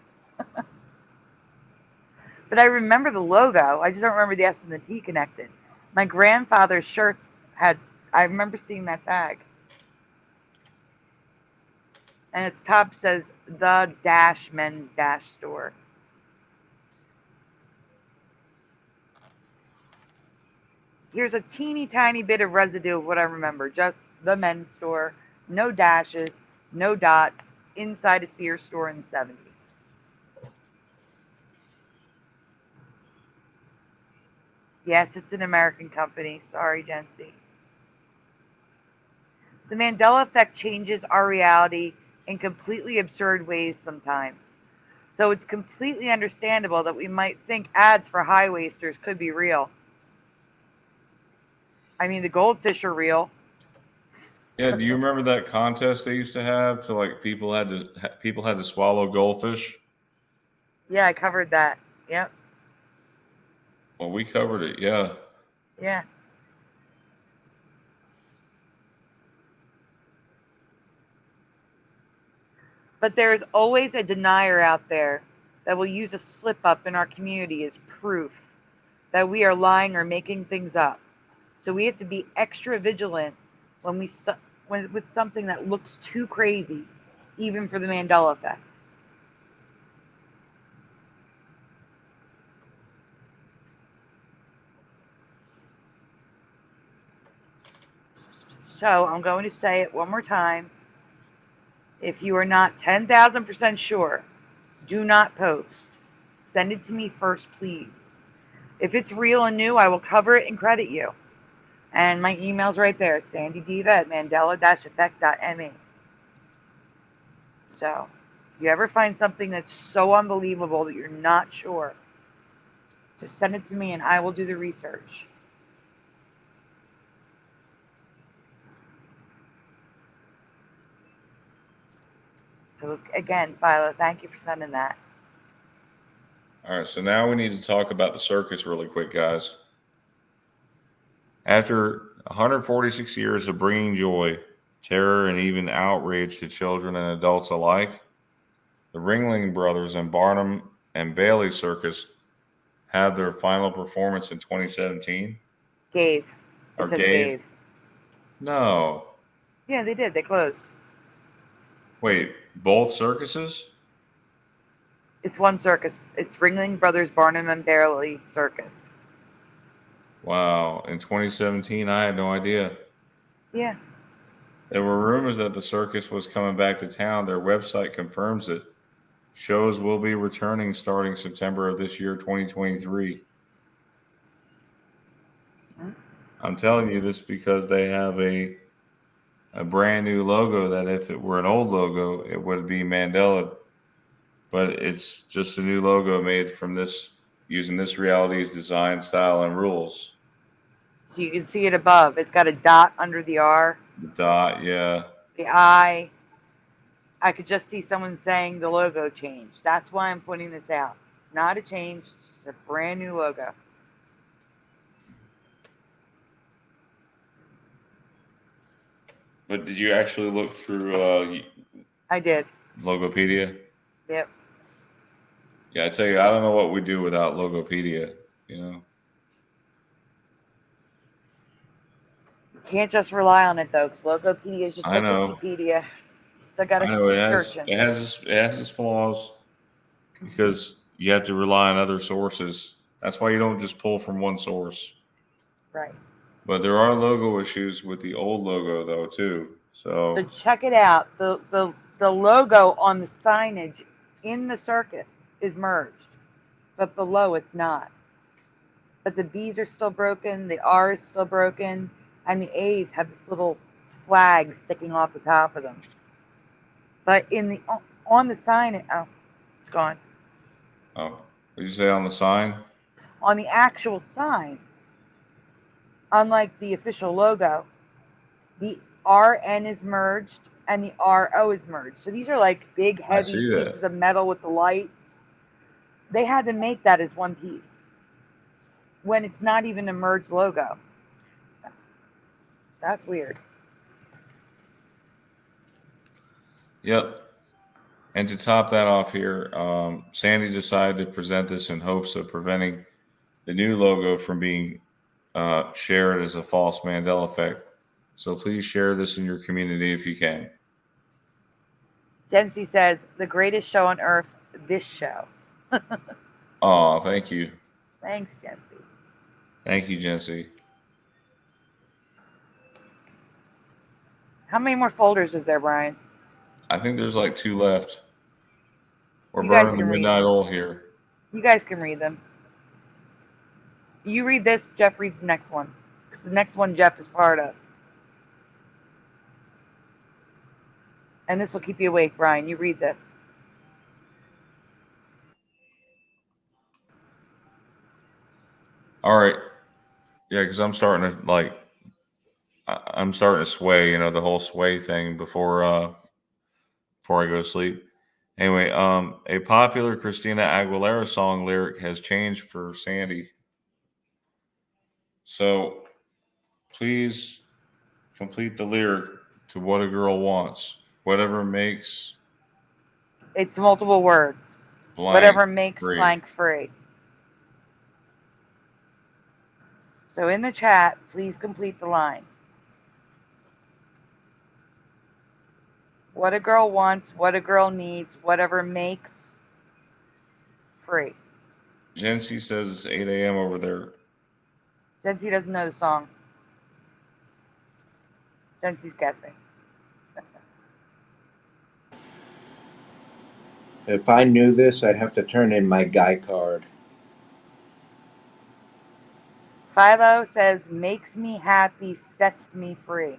But I remember the logo. I just don't remember the S and the T connected. My grandfather's shirts I remember seeing that tag. And its top says the dash men's dash store. Here's a teeny tiny bit of residue of what I remember. Just the men's store, no dashes, no dots, inside a Sears store in the 70s. Yes, it's an American company. Sorry, Jency. The Mandela effect changes our reality in completely absurd ways sometimes. So it's completely understandable that we might think ads for high waisters could be real. I mean, the goldfish are real. Yeah, do you remember that contest they used to have to like people had to swallow goldfish? Yeah, I covered that. Yep. Well, we covered it. Yeah. Yeah. But there is always a denier out there that will use a slip up in our community as proof that we are lying or making things up. So we have to be extra vigilant with something that looks too crazy, even for the Mandela effect. So I'm going to say it one more time. If you are not 10,000% sure, do not post. Send it to me first, please. If it's real and new, I will cover it and credit you. And my email's right there, sandydiva@mandela-effect.me. So if you ever find something that's so unbelievable that you're not sure, just send it to me and I will do the research. So again, Philo, thank you for sending that. All right, so now we need to talk about the circus really quick, guys. After 146 years of bringing joy, terror, and even outrage to children and adults alike, the Ringling Brothers and Barnum and Bailey Circus had their final performance in 2017. Gave. Or It says gave? gave. No. Yeah, they did. They closed. Wait, both circuses? It's one circus. It's Ringling Brothers Barnum and Bailey Circus. Wow. In 2017, I had no idea. Yeah. There were rumors that the circus was coming back to town. Their website confirms it. Shows will be returning starting September of this year, 2023. I'm telling you this because they have a brand new logo that if it were an old logo, it would be Mandela. But it's just a new logo made from this, using this reality's design, style, and rules. So you can see it above. It's got a dot under the R. The dot, yeah. The I. I could just see someone saying the logo changed. That's why I'm putting this out. Not a change, just a brand new logo. But did you actually look through I did. Logopedia? Yep. Yeah, I tell you, I don't know what we do without Logopedia. You know. Can't just rely on it though, because Logopedia is just I know. Wikipedia. Still gotta I know keep searching. it has its flaws because you have to rely on other sources. That's why you don't just pull from one source. Right. But there are logo issues with the old logo though too. So So check it out. The logo on the signage in the circus is merged, but below it's not. But the B's are still broken, the R is still broken, and the A's have this little flag sticking off the top of them. But on the sign, oh, it's gone. oh, what did you say on the sign? On the actual sign, unlike the official logo, the RN is merged and the RO is merged. So these are like big, I heavy see that. pieces of metal with the lights. They had to make that as one piece when it's not even a merged logo. That's weird. Yep. And to top that off here, Sandy decided to present this in hopes of preventing the new logo from being shared as a false Mandela effect. So please share this in your community if you can. Jency says, the greatest show on earth, this show. Oh, thank you. Thanks, Jency. Thank you, Jency. How many more folders is there, Brian? I think there's like 2 left. We're You guys burning the can read. midnight oil here. You guys can read them. You read this, Jeff reads the next one. Because the next one Jeff is part of. And this will keep you awake, Brian. You read this. All right. Yeah, because I'm starting to I'm starting to sway, the whole sway thing before I go to sleep. Anyway, a popular Christina Aguilera song lyric has changed for Sandy. So please complete the lyric to What a Girl Wants. Whatever makes It's multiple words. blank Whatever makes free. blank free. So in the chat, please complete the line. What a girl wants, what a girl needs, whatever makes free. Jency says it's 8 a.m. over there. Jency doesn't know the song. Jency's guessing. If I knew this, I'd have to turn in my guy card. Philo says, makes me happy, sets me free.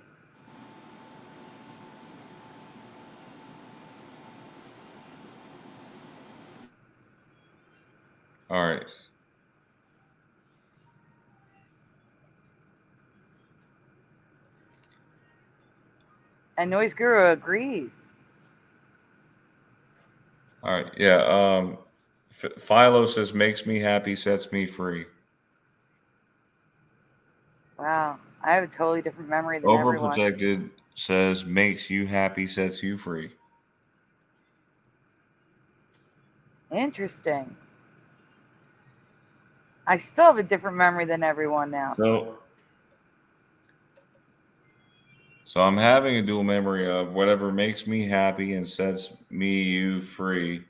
All right. And Noise Guru agrees. All right. Yeah. Philo says makes me happy, sets me free. Wow. I have a totally different memory than everyone. Overprotected says makes you happy, sets you free. Interesting. I still have a different memory than everyone now. So I'm having a dual memory of whatever makes me happy and sets you free.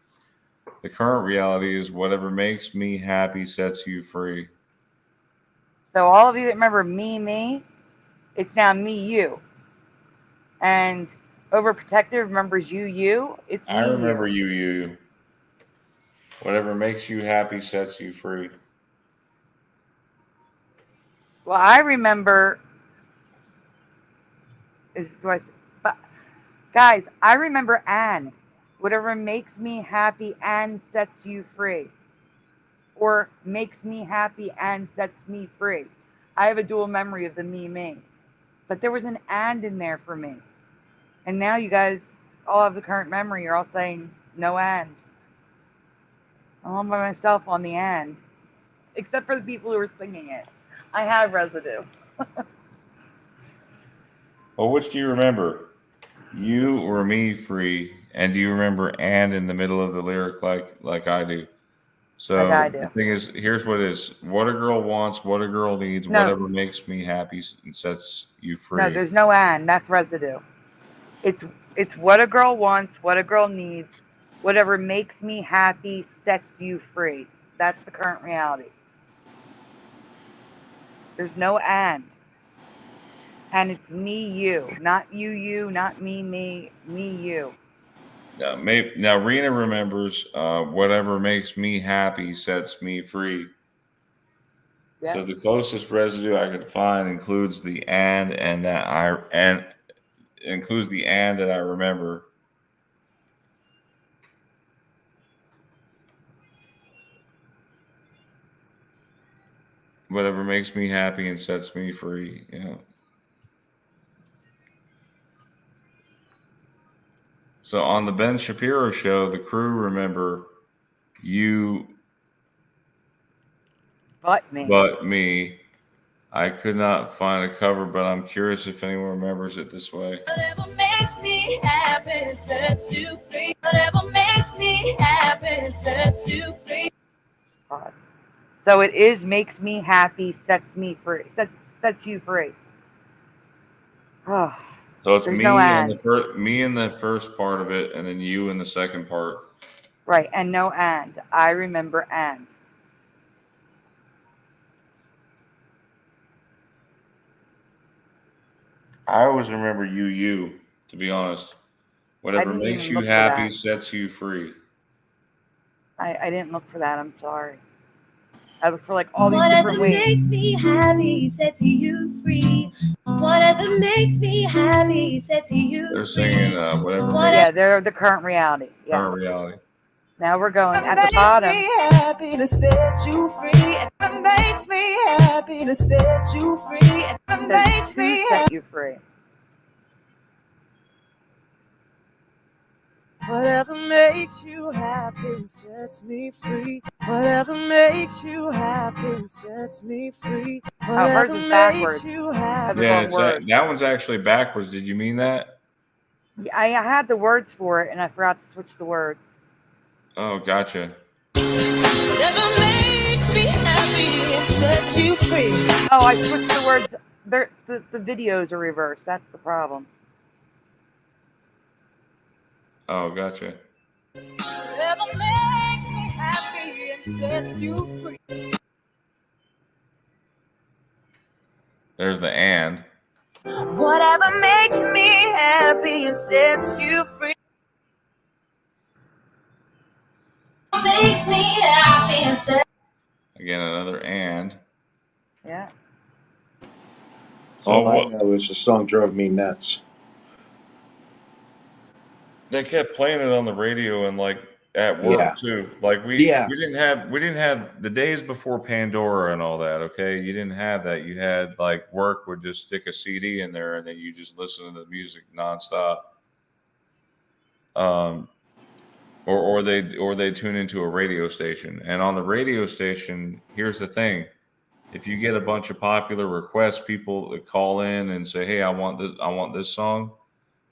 The current reality is whatever makes me happy sets you free. So all of you that remember me, it's now me, you. And Overprotective remembers you. It's me, I remember you. Whatever makes you happy sets you free. Well, I remember. Guys, I remember and. Whatever makes me happy and sets you free. Or makes me happy and sets me free. I have a dual memory of the me. But there was an and in there for me. And now you guys all have the current memory. You're all saying no and. I'm all by myself on the and. Except for the people who are singing it. I have residue. Well, which do you remember? You or me free? And do you remember and in the middle of the lyric like I do? Like I So the do. thing is, here's what it is: what a girl wants, what a girl needs, No, whatever makes me happy and sets you no, free. there's no and. That's residue. It's what a girl wants, what a girl needs, whatever makes me happy sets you free. That's the current reality. There's no and. And it's me, you. Not you, not me, you. Now Rena remembers whatever makes me happy sets me free. Yeah. So the closest residue I could find includes the and that I and includes the and that I remember. Whatever makes me happy and sets me free. Yeah. So on the Ben Shapiro show, the crew remember you But me. but me. I could not find a cover, but I'm curious if anyone remembers it this way. Whatever makes me happy sets you free. Whatever makes me happy sets you free. So it is makes me happy, sets me free. Sets you free. Oh, So it's there's me no and and. me in the first part of it, and then you in the second part. Right, and no and. I remember and. I always remember you, to be honest. I Whatever didn't makes even you look for happy that. sets you free. I didn't look for that. I'm sorry. I look for like all these Whatever different ways. makes me happy sets you free. Whatever makes me happy sets you They're free. singing whatever Yeah, makes they're the current reality. Yeah. current reality. Now we're going at the Makes bottom. me happy to set you free. It makes me happy to set you free. It Says makes to me set happy. you free. Whatever makes you happy sets me free. Whatever makes you happy sets me free. Oh, hers Whatever is makes backwards. you Has happy. the Yeah, wrong words. that one's actually backwards. Did you mean that? I had the words for it and I forgot to switch the words. Oh, gotcha. Whatever makes me happy and sets you free. Oh, I switched the words. The videos are reversed. That's the problem. Oh, gotcha. Whatever makes me happy and sets you free. There's the and. Whatever makes me happy and sets you free. Makes me happy and sets. Again, another and. Yeah. So All I what know is the song drove me nuts. they kept playing it on the radio and like at work Yeah. too. Like Yeah. we didn't have the days before Pandora and all that. Okay, you didn't have that. You had like work would just stick a CD in there and then you just listen to the music nonstop. Or they tune into a radio station, and on the radio station, here's the thing: if you get a bunch of popular requests, people that call in and say, "Hey, I want this song,"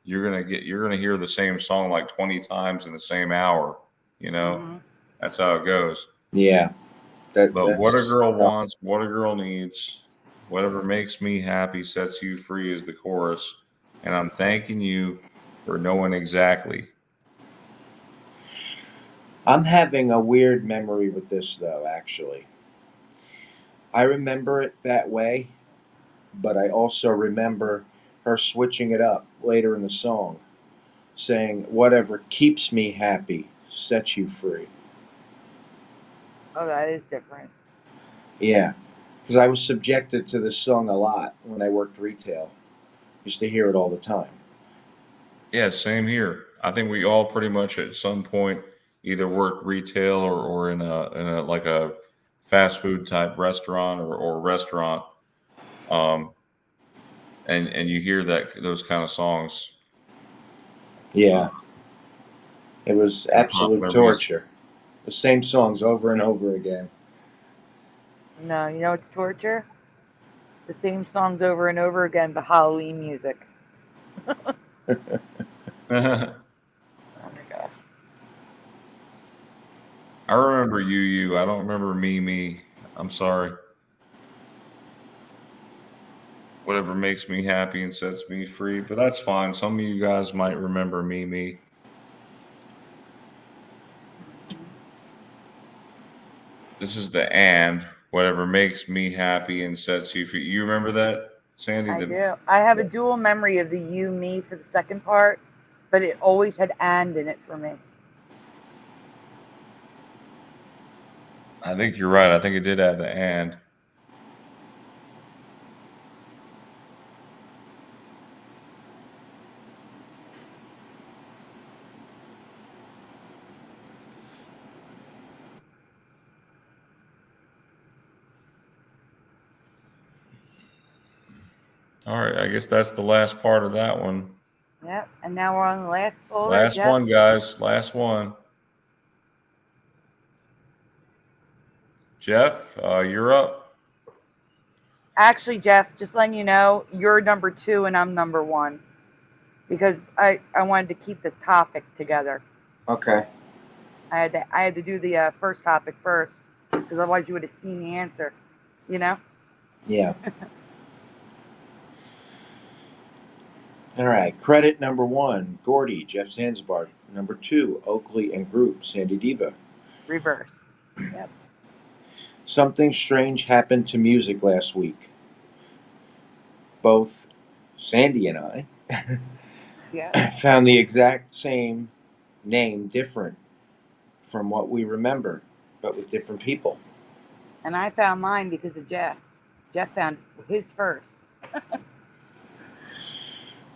you're gonna hear the same song like 20 times in the same hour. You know, Mm-hmm. that's how it goes. Yeah. But what a That's girl wants, what a girl needs, whatever makes me happy sets you free is the chorus, and I'm thanking you for knowing exactly. I'm having a weird memory with this though, actually. I remember it that way, but I also remember her switching it up later in the song, saying, "Whatever keeps me happy sets you free." Oh, that is different. Yeah, because I was subjected to this song a lot when I worked retail. Used to hear it all the time. Yeah, same here. I think we all pretty much at some point either worked retail or in a like a fast food type restaurant or restaurant. and you hear those kind of songs. Yeah. It was absolute Whenever torture. The same songs over and over again. No, you know it's torture? The same songs over and over again, but Halloween music. Oh my gosh. I remember you. I don't remember me. I'm sorry. Whatever makes me happy and sets me free, but that's fine. Some of you guys might remember me. This is the and whatever makes me happy and sets you free. You remember that, Sandy? I do. I have a dual memory of the you, me for the second part, but it always had and in it for me. I think you're right. I think it did have the and. All right, I guess that's the last part of that one. Yep. And now we're on the last folder. Last Jeff. one, guys. Last one. Jeff, you're up. Actually, Jeff, just letting you know, you're number 2 and I'm number 1. Because I wanted to keep the topic together. Okay. I had to do the first topic first, because otherwise you would have seen the answer. You know? Yeah. All right. Credit number 1, Gordy, Jeff Zanzibar. Number 2, Oakley and Group, Sandy Diva. Reversed. Yep. Something strange happened to music last week. Both Sandy and I Yeah. found the exact same name different from what we remember, but with different people. And I found mine because of Jeff. Jeff found his first.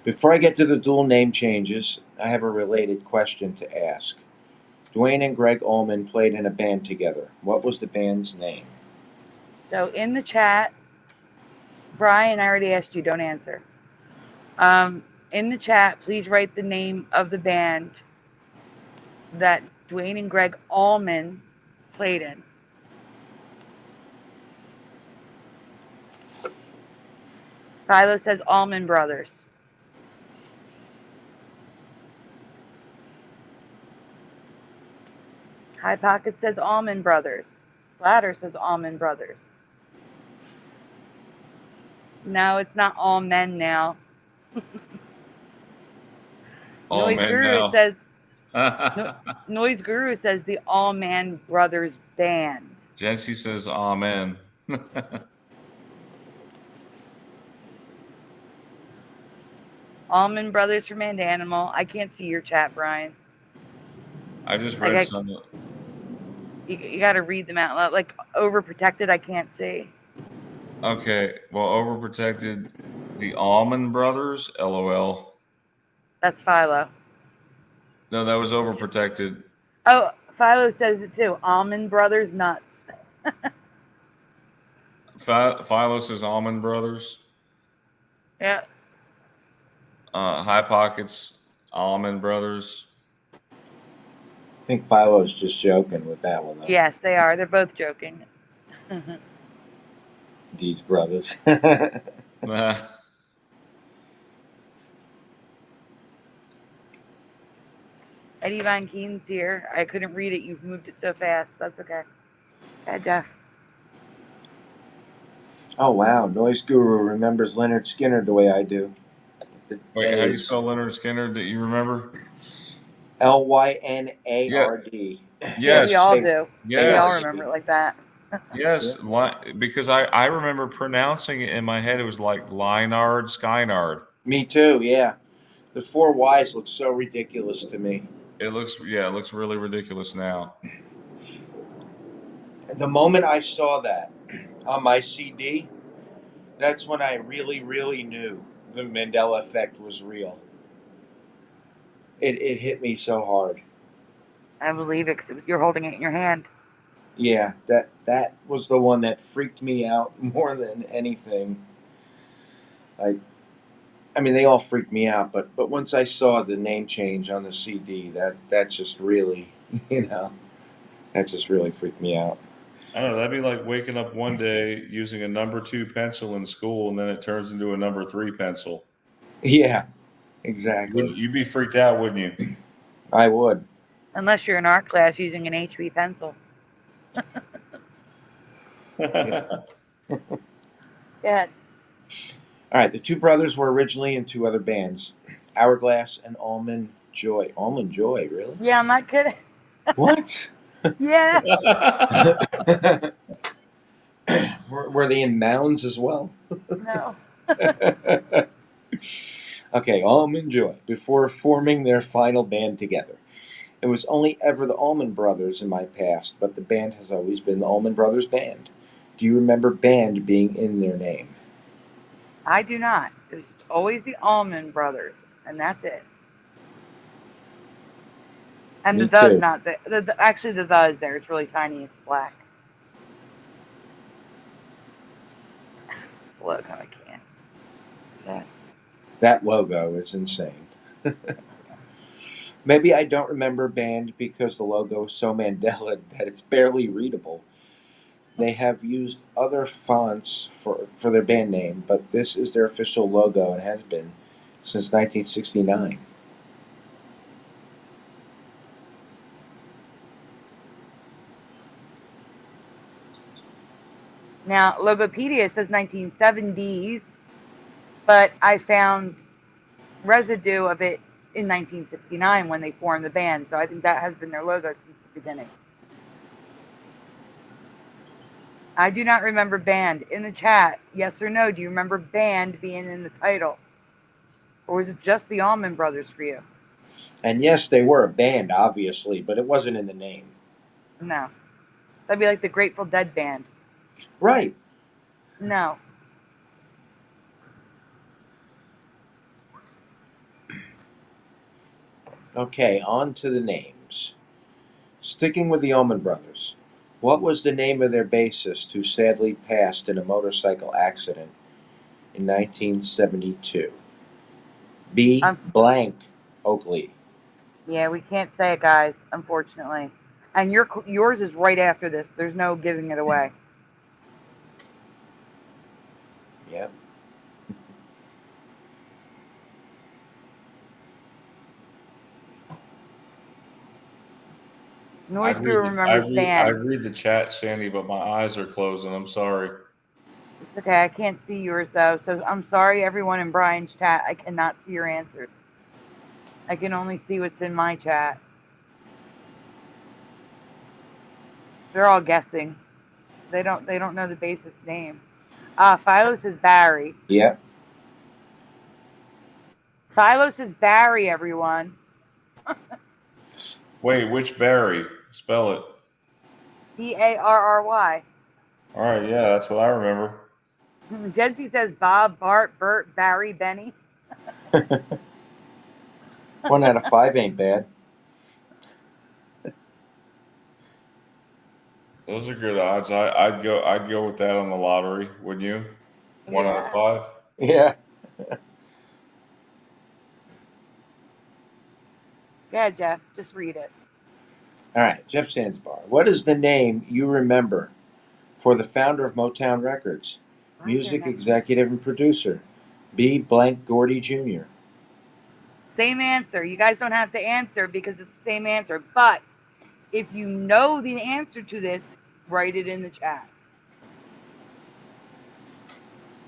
Before I get to the dual name changes, I have a related question to ask. Dwayne and Greg Allman played in a band together. What was the band's name? So in the chat, Brian, I already asked you, don't answer. In the chat, please write the name of the band that Dwayne and Greg Allman played in. Philo says Allman Brothers. High Pocket says Allman Brothers. Splatter says Allman Brothers. No, it's not all men now. All Noise men Guru now. says Noise Guru says the Allman Brothers Band. Jesse says amen. Allman Brothers from Animal. I can't see your chat, Brian. I just read some. You got to read them out loud. Like Overprotected, I can't see. Okay, well, Overprotected, the Allman Brothers, LOL. That's Philo. No, that was Overprotected. Oh, Philo says it too. Allman Brothers nuts. Philo says Allman Brothers. Yeah. High Pockets, Allman Brothers. I think Philo's just joking with that one, though. Yes, they are. They're both joking. These brothers. Eddie Van Keen's here. I couldn't read it. You've moved it so fast. That's okay. Yeah, Jeff. Oh, wow. Noise Guru remembers Leonard Skinner the way I do. Wait, how do you spell Leonard Skinner that you remember? Lynard. Yes. We all do. Yes. We all remember it like that. Yes, because I remember pronouncing it in my head. It was like Lynard, Skynard. Me too, yeah. The 4 Ys look so ridiculous to me. It looks really ridiculous now. The moment I saw that on my CD, that's when I really, really knew the Mandela effect was real. It hit me so hard. I believe it because you're holding it in your hand. Yeah, that was the one that freaked me out more than anything. I mean, they all freaked me out, but once I saw the name change on the CD, that just really, that just really freaked me out. I don't know. That'd be like waking up one day using a number 2 pencil in school, and then it turns into a number 3 pencil. Yeah, exactly. You'd be freaked out, wouldn't you? I would. Unless you're in art class using an HB pencil. Yeah. All right, the two brothers were originally in two other bands, Hourglass and Almond Joy. Almond Joy, really? Yeah, I'm not kidding. What? Yeah. Were they in Mounds as well? No. Okay, Almond Joy, before forming their final band together. It was only ever the Allman Brothers in my past, but the band has always been the Allman Brothers Band. Do you remember band being in their name? I do not. There's always the Allman Brothers, and that's it. And Me the the is too. not actually the the is there. It's really tiny. It's black. It's a logo. I can't. Yeah. That logo is insane. Maybe I don't remember band because the logo is so Mandela that it's barely readable. They have used other fonts for their band name, but this is their official logo and has been since 1969. Now, Logopedia says 1970s, but I found residue of it in 1969 when they formed the band. So I think that has been their logo since the beginning. I do not remember band. In the chat, yes or no, do you remember band being in the title? Or was it just the Allman Brothers for you? And yes, they were a band, obviously, but it wasn't in the name. No. That'd be like the Grateful Dead band. Right. No. Okay, on to the names. Sticking with the Allman Brothers, what was the name of their bassist who sadly passed in a motorcycle accident in 1972? B. Blank Oakley. Yeah, we can't say it, guys, unfortunately. And yours is right after this. There's no giving it away. Yep. Noise Guru remembers I band. read the chat, Sandy, but my eyes are closing. I'm sorry. It's okay. I can't see yours, though. So I'm sorry, everyone in Brian's chat. I cannot see your answers. I can only see what's in my chat. They're all guessing. They don't know the bassist's name. Philo says Barry. Yep. Philo says Barry, everyone. Wait, which Barry? Spell it. Barry. All right, yeah, that's what I remember. Jency says Bob, Bart, Bert, Barry, Benny. 1 out of 5 ain't bad. Those are good odds. I'd go with that on the lottery, wouldn't you? 1 out of 5. Yeah. Go ahead, Jeff. Just read it. All right, Jeff Sandsbar. What is the name you remember for the founder of Motown Records, music executive and producer? B. Blank Gordy Jr. Same answer. You guys don't have to answer because it's the same answer. But if you know the answer to this, write it in the chat.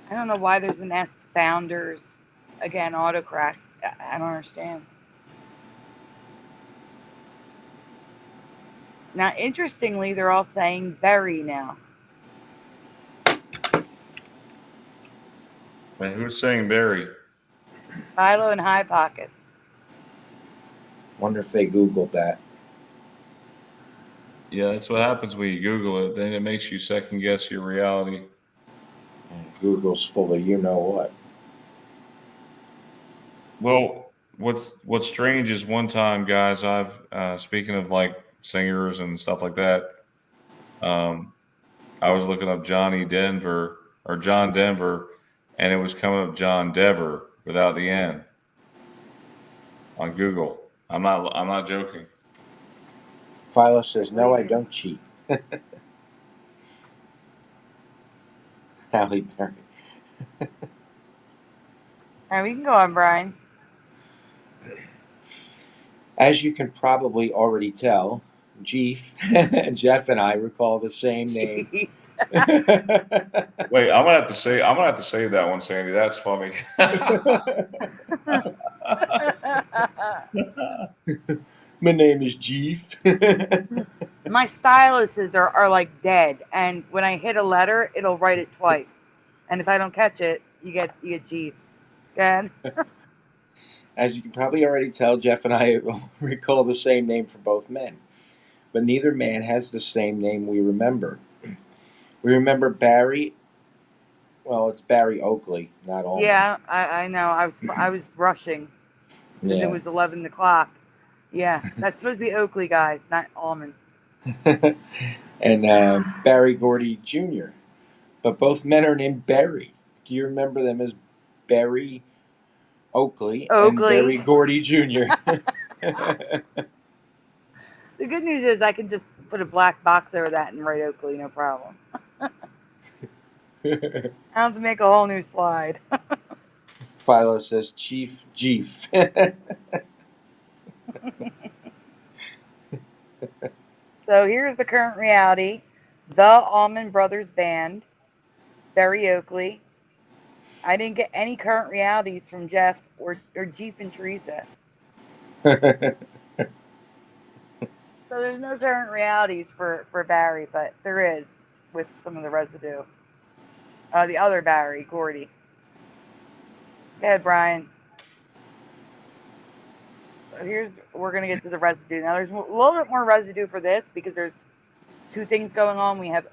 I don't know why there's an S founders. Again, autocorrect. I don't understand. Now, interestingly, they're all saying Berry now. Man, who's saying Barry? Philo and High Pockets. Wonder if they Googled that. Yeah, that's what happens when you Google it. Then it makes you second guess your reality. Google's full of you know what. Well, what's strange is one time, guys, I've speaking of like singers and stuff like that, I was looking up John Denver, and it was coming up John Dever without the N on Google. I'm not joking. Philo says, "No, I don't cheat." Halle Berry. All right, we can go on, Brian. As you can probably already tell, Jeff and I recall the same name. Wait, I'm gonna have to save that one, Sandy. That's funny. My name is Jeff. My styluses are like dead, and when I hit a letter, it'll write it twice. And if I don't catch it, you get G. Good. As you can probably already tell, Jeff and I recall the same name for both men. But neither man has the same name we remember. We remember Barry. Well, it's Barry Oakley, not Allman. Yeah, I know. I was rushing because it was 11 o'clock. Yeah, that's supposed to be Oakley, guys, not Allman. And Barry Gordy Jr. But both men are named Barry. Do you remember them as Barry Oakley and Barry Gordy Jr.? The good news is I can just put a black box over that and write Oakley, no problem. I don't have to make a whole new slide. Philo says Chief Jeef. So here's the current reality. The Allman Brothers Band, Barry Oakley. I didn't get any current realities from Jeff or Jeep and Teresa. So there's no current realities for Barry, but there is with some of the residue. The other Barry, Gordy. Go ahead, Brian. So we're going to get to the residue. Now there's a little bit more residue for this because there's two things going on. We have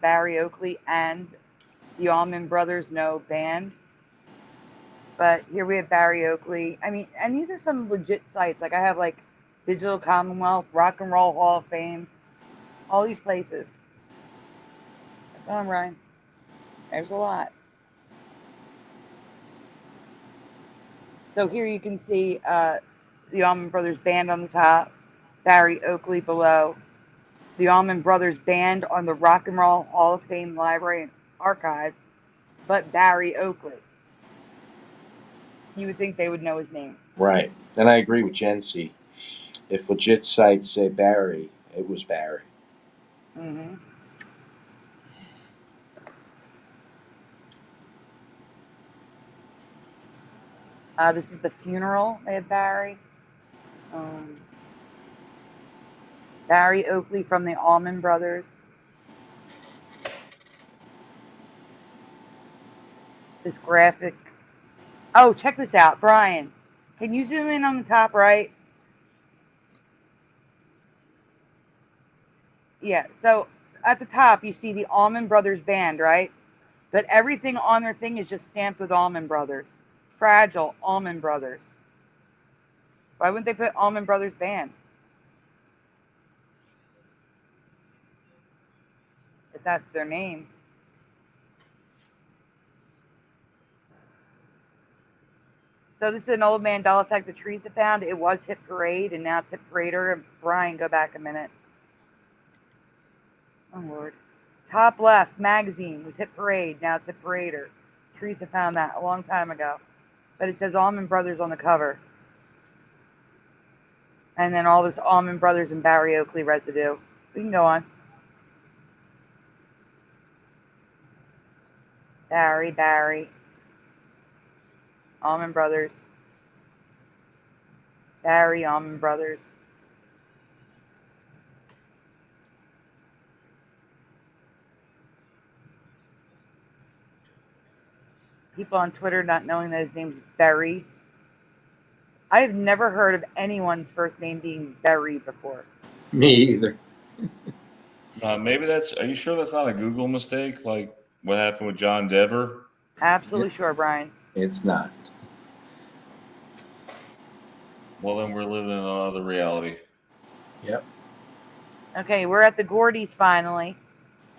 Barry Oakley and the Allman Brothers No Band. But here we have Barry Oakley. I mean, and these are some legit sites. Like I have like Digital Commonwealth, Rock and Roll Hall of Fame, all these places. Come on, Ryan. There's a lot. So here you can see the Allman Brothers Band on the top, Barry Oakley below, the Allman Brothers Band on the Rock and Roll Hall of Fame Library and Archives, but Barry Oakley. You would think they would know his name. Right. And I agree with Jency. If legit sites say Barry, it was Barry. Mm-hmm. This is the funeral at Barry. Barry Oakley from the Allman Brothers. This graphic. Oh, check this out, Brian. Can you zoom in on the top right? Yeah, so at the top you see the Allman Brothers Band, right? But everything on their thing is just stamped with Allman Brothers. Fragile, Allman Brothers. Why wouldn't they put Allman Brothers Band? If that's their name. So this is an old Mandela effect that Teresa found. It was Hit Parade, and now it's Hit Parader. Brian, go back a minute. Oh, Lord. Top left, magazine, was Hit Parade. Now it's Hit Parader. Teresa found that a long time ago. But it says Allman Brothers on the cover. And then all this Allman Brothers and Barry Oakley residue. We can go on. Barry. Allman Brothers. Barry, Allman Brothers. People on Twitter not knowing that his name's Barry. I've never heard of anyone's first name being Barry before. Me either. Maybe are you sure that's not a Google mistake? Like what happened with John Dever? Absolutely sure, Brian. It's not. Well, then we're living in another reality. Yep. Okay, we're at the Gordys finally.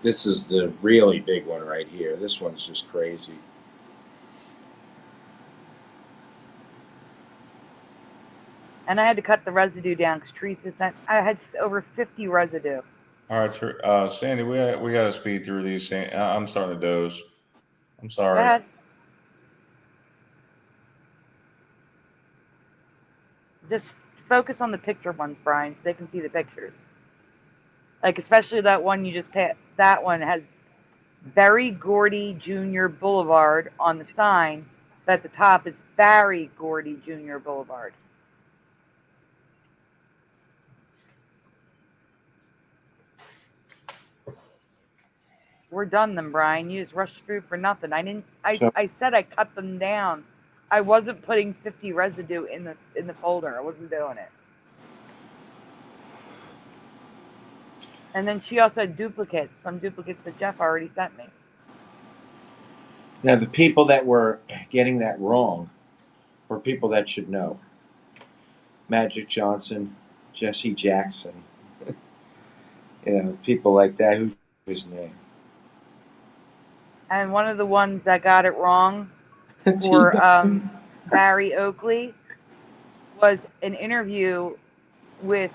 This is the really big one right here. This one's just crazy. And I had to cut the residue down because Teresa sent. I had over 50 residue. All right, Sandy, we got to speed through these. I'm starting to doze. I'm Go sorry. ahead. Just focus on the picture ones, Brian, so they can see the pictures. Like especially that one you just picked. That one has Barry Gordy Jr. Boulevard on the sign, but at the top it's Barry Gordy Jr. Boulevard. We're done then, Brian. You just rushed through for nothing. I didn't. So- I said I cut them down. I wasn't putting 50 residue in the folder. I wasn't doing it. And then she also had duplicates, some duplicates that Jeff already sent me. Now, the people that were getting that wrong were people that should know. Magic Johnson, Jesse Jackson, people like that. Who's his name? And one of the ones that got it wrong for Barry Oakley was an interview with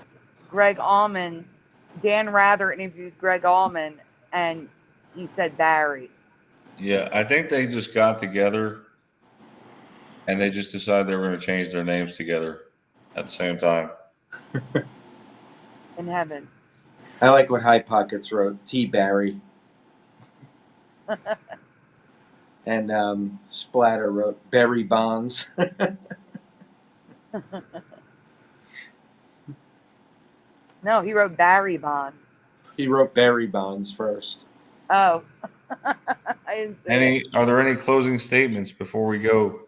Greg Allman. Dan Rather interviewed Greg Allman, and he said Barry. Yeah, I think they just got together and they just decided they were going to change their names together at the same time. In heaven. I like what High Pockets wrote. T. Barry. And Splatter wrote Barry Bonds. No, he wrote Barry Bonds. He wrote Barry Bonds first. Oh. I didn't say it. Are there any closing statements before we go?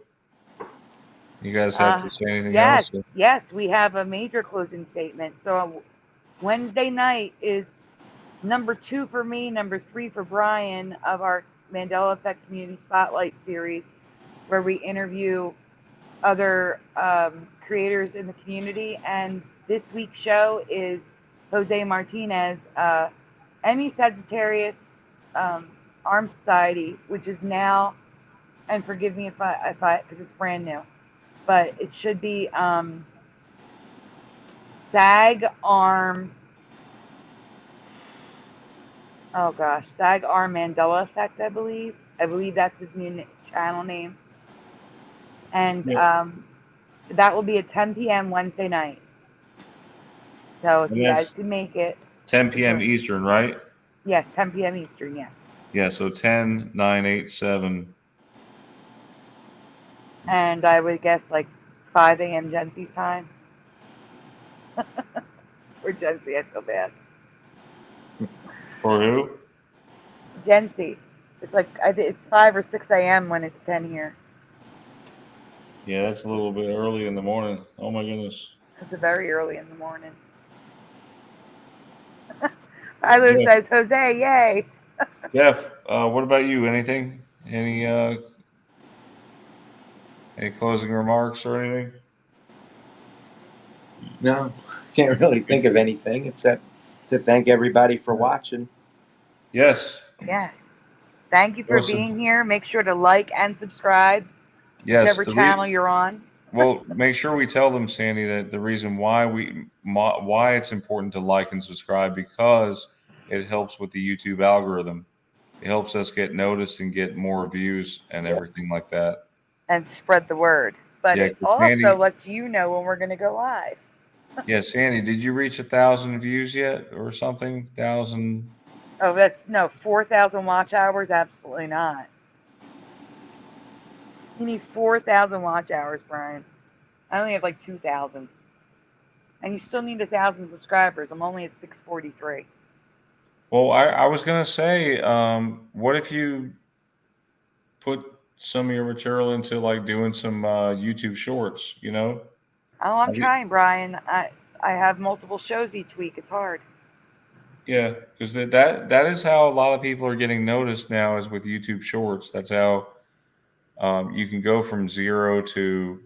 You guys have to say anything else? Yes, we have a major closing statement. So Wednesday night is number 2 for me, number 3 for Brian of our Mandela Effect Community Spotlight series, where we interview other creators in the community. And this week's show is Jose Martinez, Emmy Sagittarius Armed Society, which is now, and forgive me if I because it's brand new, but it should be SAG Arm. Oh gosh, SAG Arm Mandela Effect, I believe. I believe that's his new channel name. And that will be at 10 p.m. Wednesday night. So if you guys can make it. 10 p.m. Eastern, right? Yes, 10 p.m. Eastern, yes. Yeah, so 10, 9, 8, 7. And I would guess like 5 a.m. Jency's time. For Jency, I feel bad. For who? Jency. It's like it's 5 or 6 a.m. when it's 10 here. Yeah, that's a little bit early in the morning. Oh my goodness. It's very early in the morning. Tyler says, Jose, yay. Jeff, what about you? Anything? Any closing remarks or anything? No, can't really think of anything except to thank everybody for watching. Yes. Yeah. Thank you for being here. Make sure to like and subscribe. Yes. Whichever channel you're on. Well, make sure we tell them, Sandy, that the reason why it's important to like and subscribe, because it helps with the YouTube algorithm. It helps us get noticed and get more views and everything like that. And spread the word. But it also Sandy, lets you know when we're going to go live. Yeah, Sandy, did you reach 1,000 views yet or something? 1,000? Oh, 4,000 watch hours? Absolutely not. You need 4,000 watch hours, Brian. I only have like 2,000. And you still need 1,000 subscribers. I'm only at 643. Well, I was going to say, what if you put some of your material into like doing some YouTube shorts, Oh, I'm trying, Brian. I have multiple shows each week. It's hard. Yeah, because that is how a lot of people are getting noticed now, is with YouTube Shorts. That's how you can go from 0 to,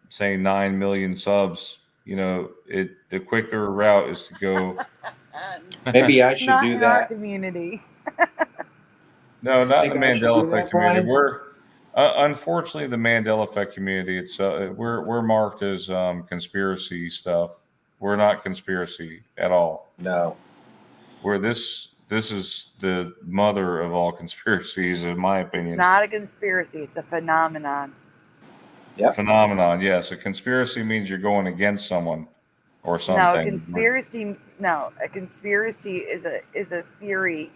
say, 9 million subs. The quicker route is to go. Maybe I should do in that. Our community. No, not in the Mandela Effect community. Unfortunately, the Mandela effect community, it's we're marked as conspiracy stuff. We're not conspiracy at all. No. Where this is the mother of all conspiracies, in my It's opinion. not a conspiracy, it's a phenomenon. Yep. Phenomenon, yes. A conspiracy means you're going against someone or something. No, a conspiracy is a theory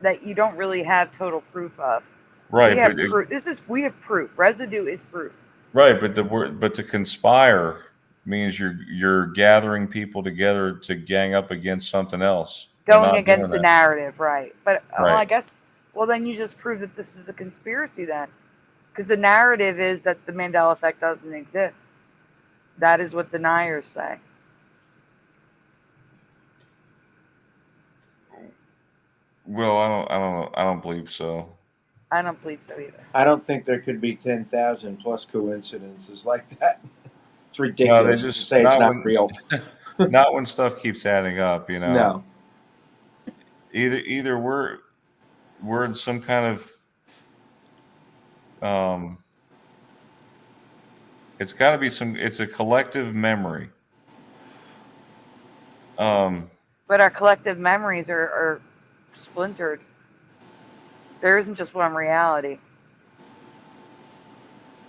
that you don't really have total proof of. Right, We have but proof. We have proof. Residue is proof. right, but to conspire means you're gathering people together to gang up against something else. We're Going not doing against the that. narrative, right? But well, Right. I guess then you just prove that this is a conspiracy then, because the narrative is that the Mandela effect doesn't exist. That is what deniers say. Well, I don't believe so. I don't believe so either. I don't think there could be 10,000 plus coincidences like that. It's No, ridiculous they to just say it's not real. not when stuff keeps adding up, you know. No. Either we're in some kind of it's got to be it's a collective memory. But our collective memories are splintered. There isn't just one reality.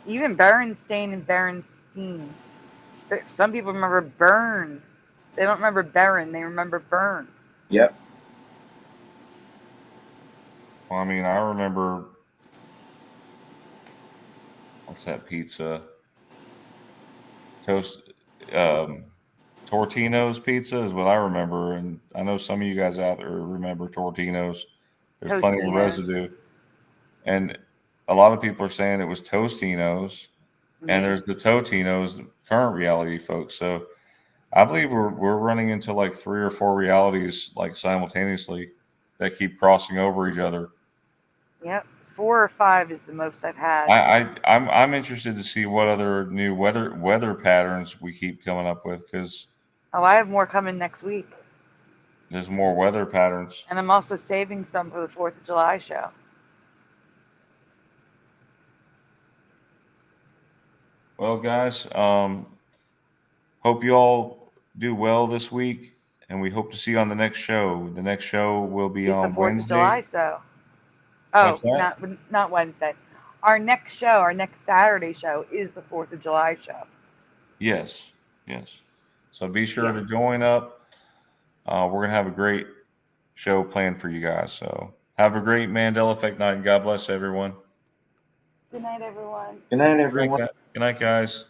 Even Berenstain and Berenstein. Some people remember Bern. They don't remember Beren. They remember Bern. Yep. Well, I mean, I remember what's that pizza? Toast Tortino's pizza is what I remember, and I know some of you guys out there remember Tortino's. There's plenty of Tostinos. residue, and a lot of people are saying it was Tostino's, and there's the Totino's, current reality folks. So I believe we're running into like 3 or 4 realities like simultaneously that keep crossing over each other. Yep, 4 or 5 is the most I've had. I'm interested to see what other new weather patterns we keep coming up with, because I have more coming next week. there's more weather patterns. And I'm also saving some for the 4th of July show. Well, guys, hope you all do well this week, and we hope to see you on the next show. The next show will be It's the on 4th Wednesday. of July show. Oh, What's that? not Wednesday. Our next show, our next Saturday show, is the 4th of July show. Yes. So be sure to join up. We're going to have a great show planned for you guys. So have a great Mandela Effect night, and God bless everyone. Good night, everyone. Good night, everyone. Good night, guys.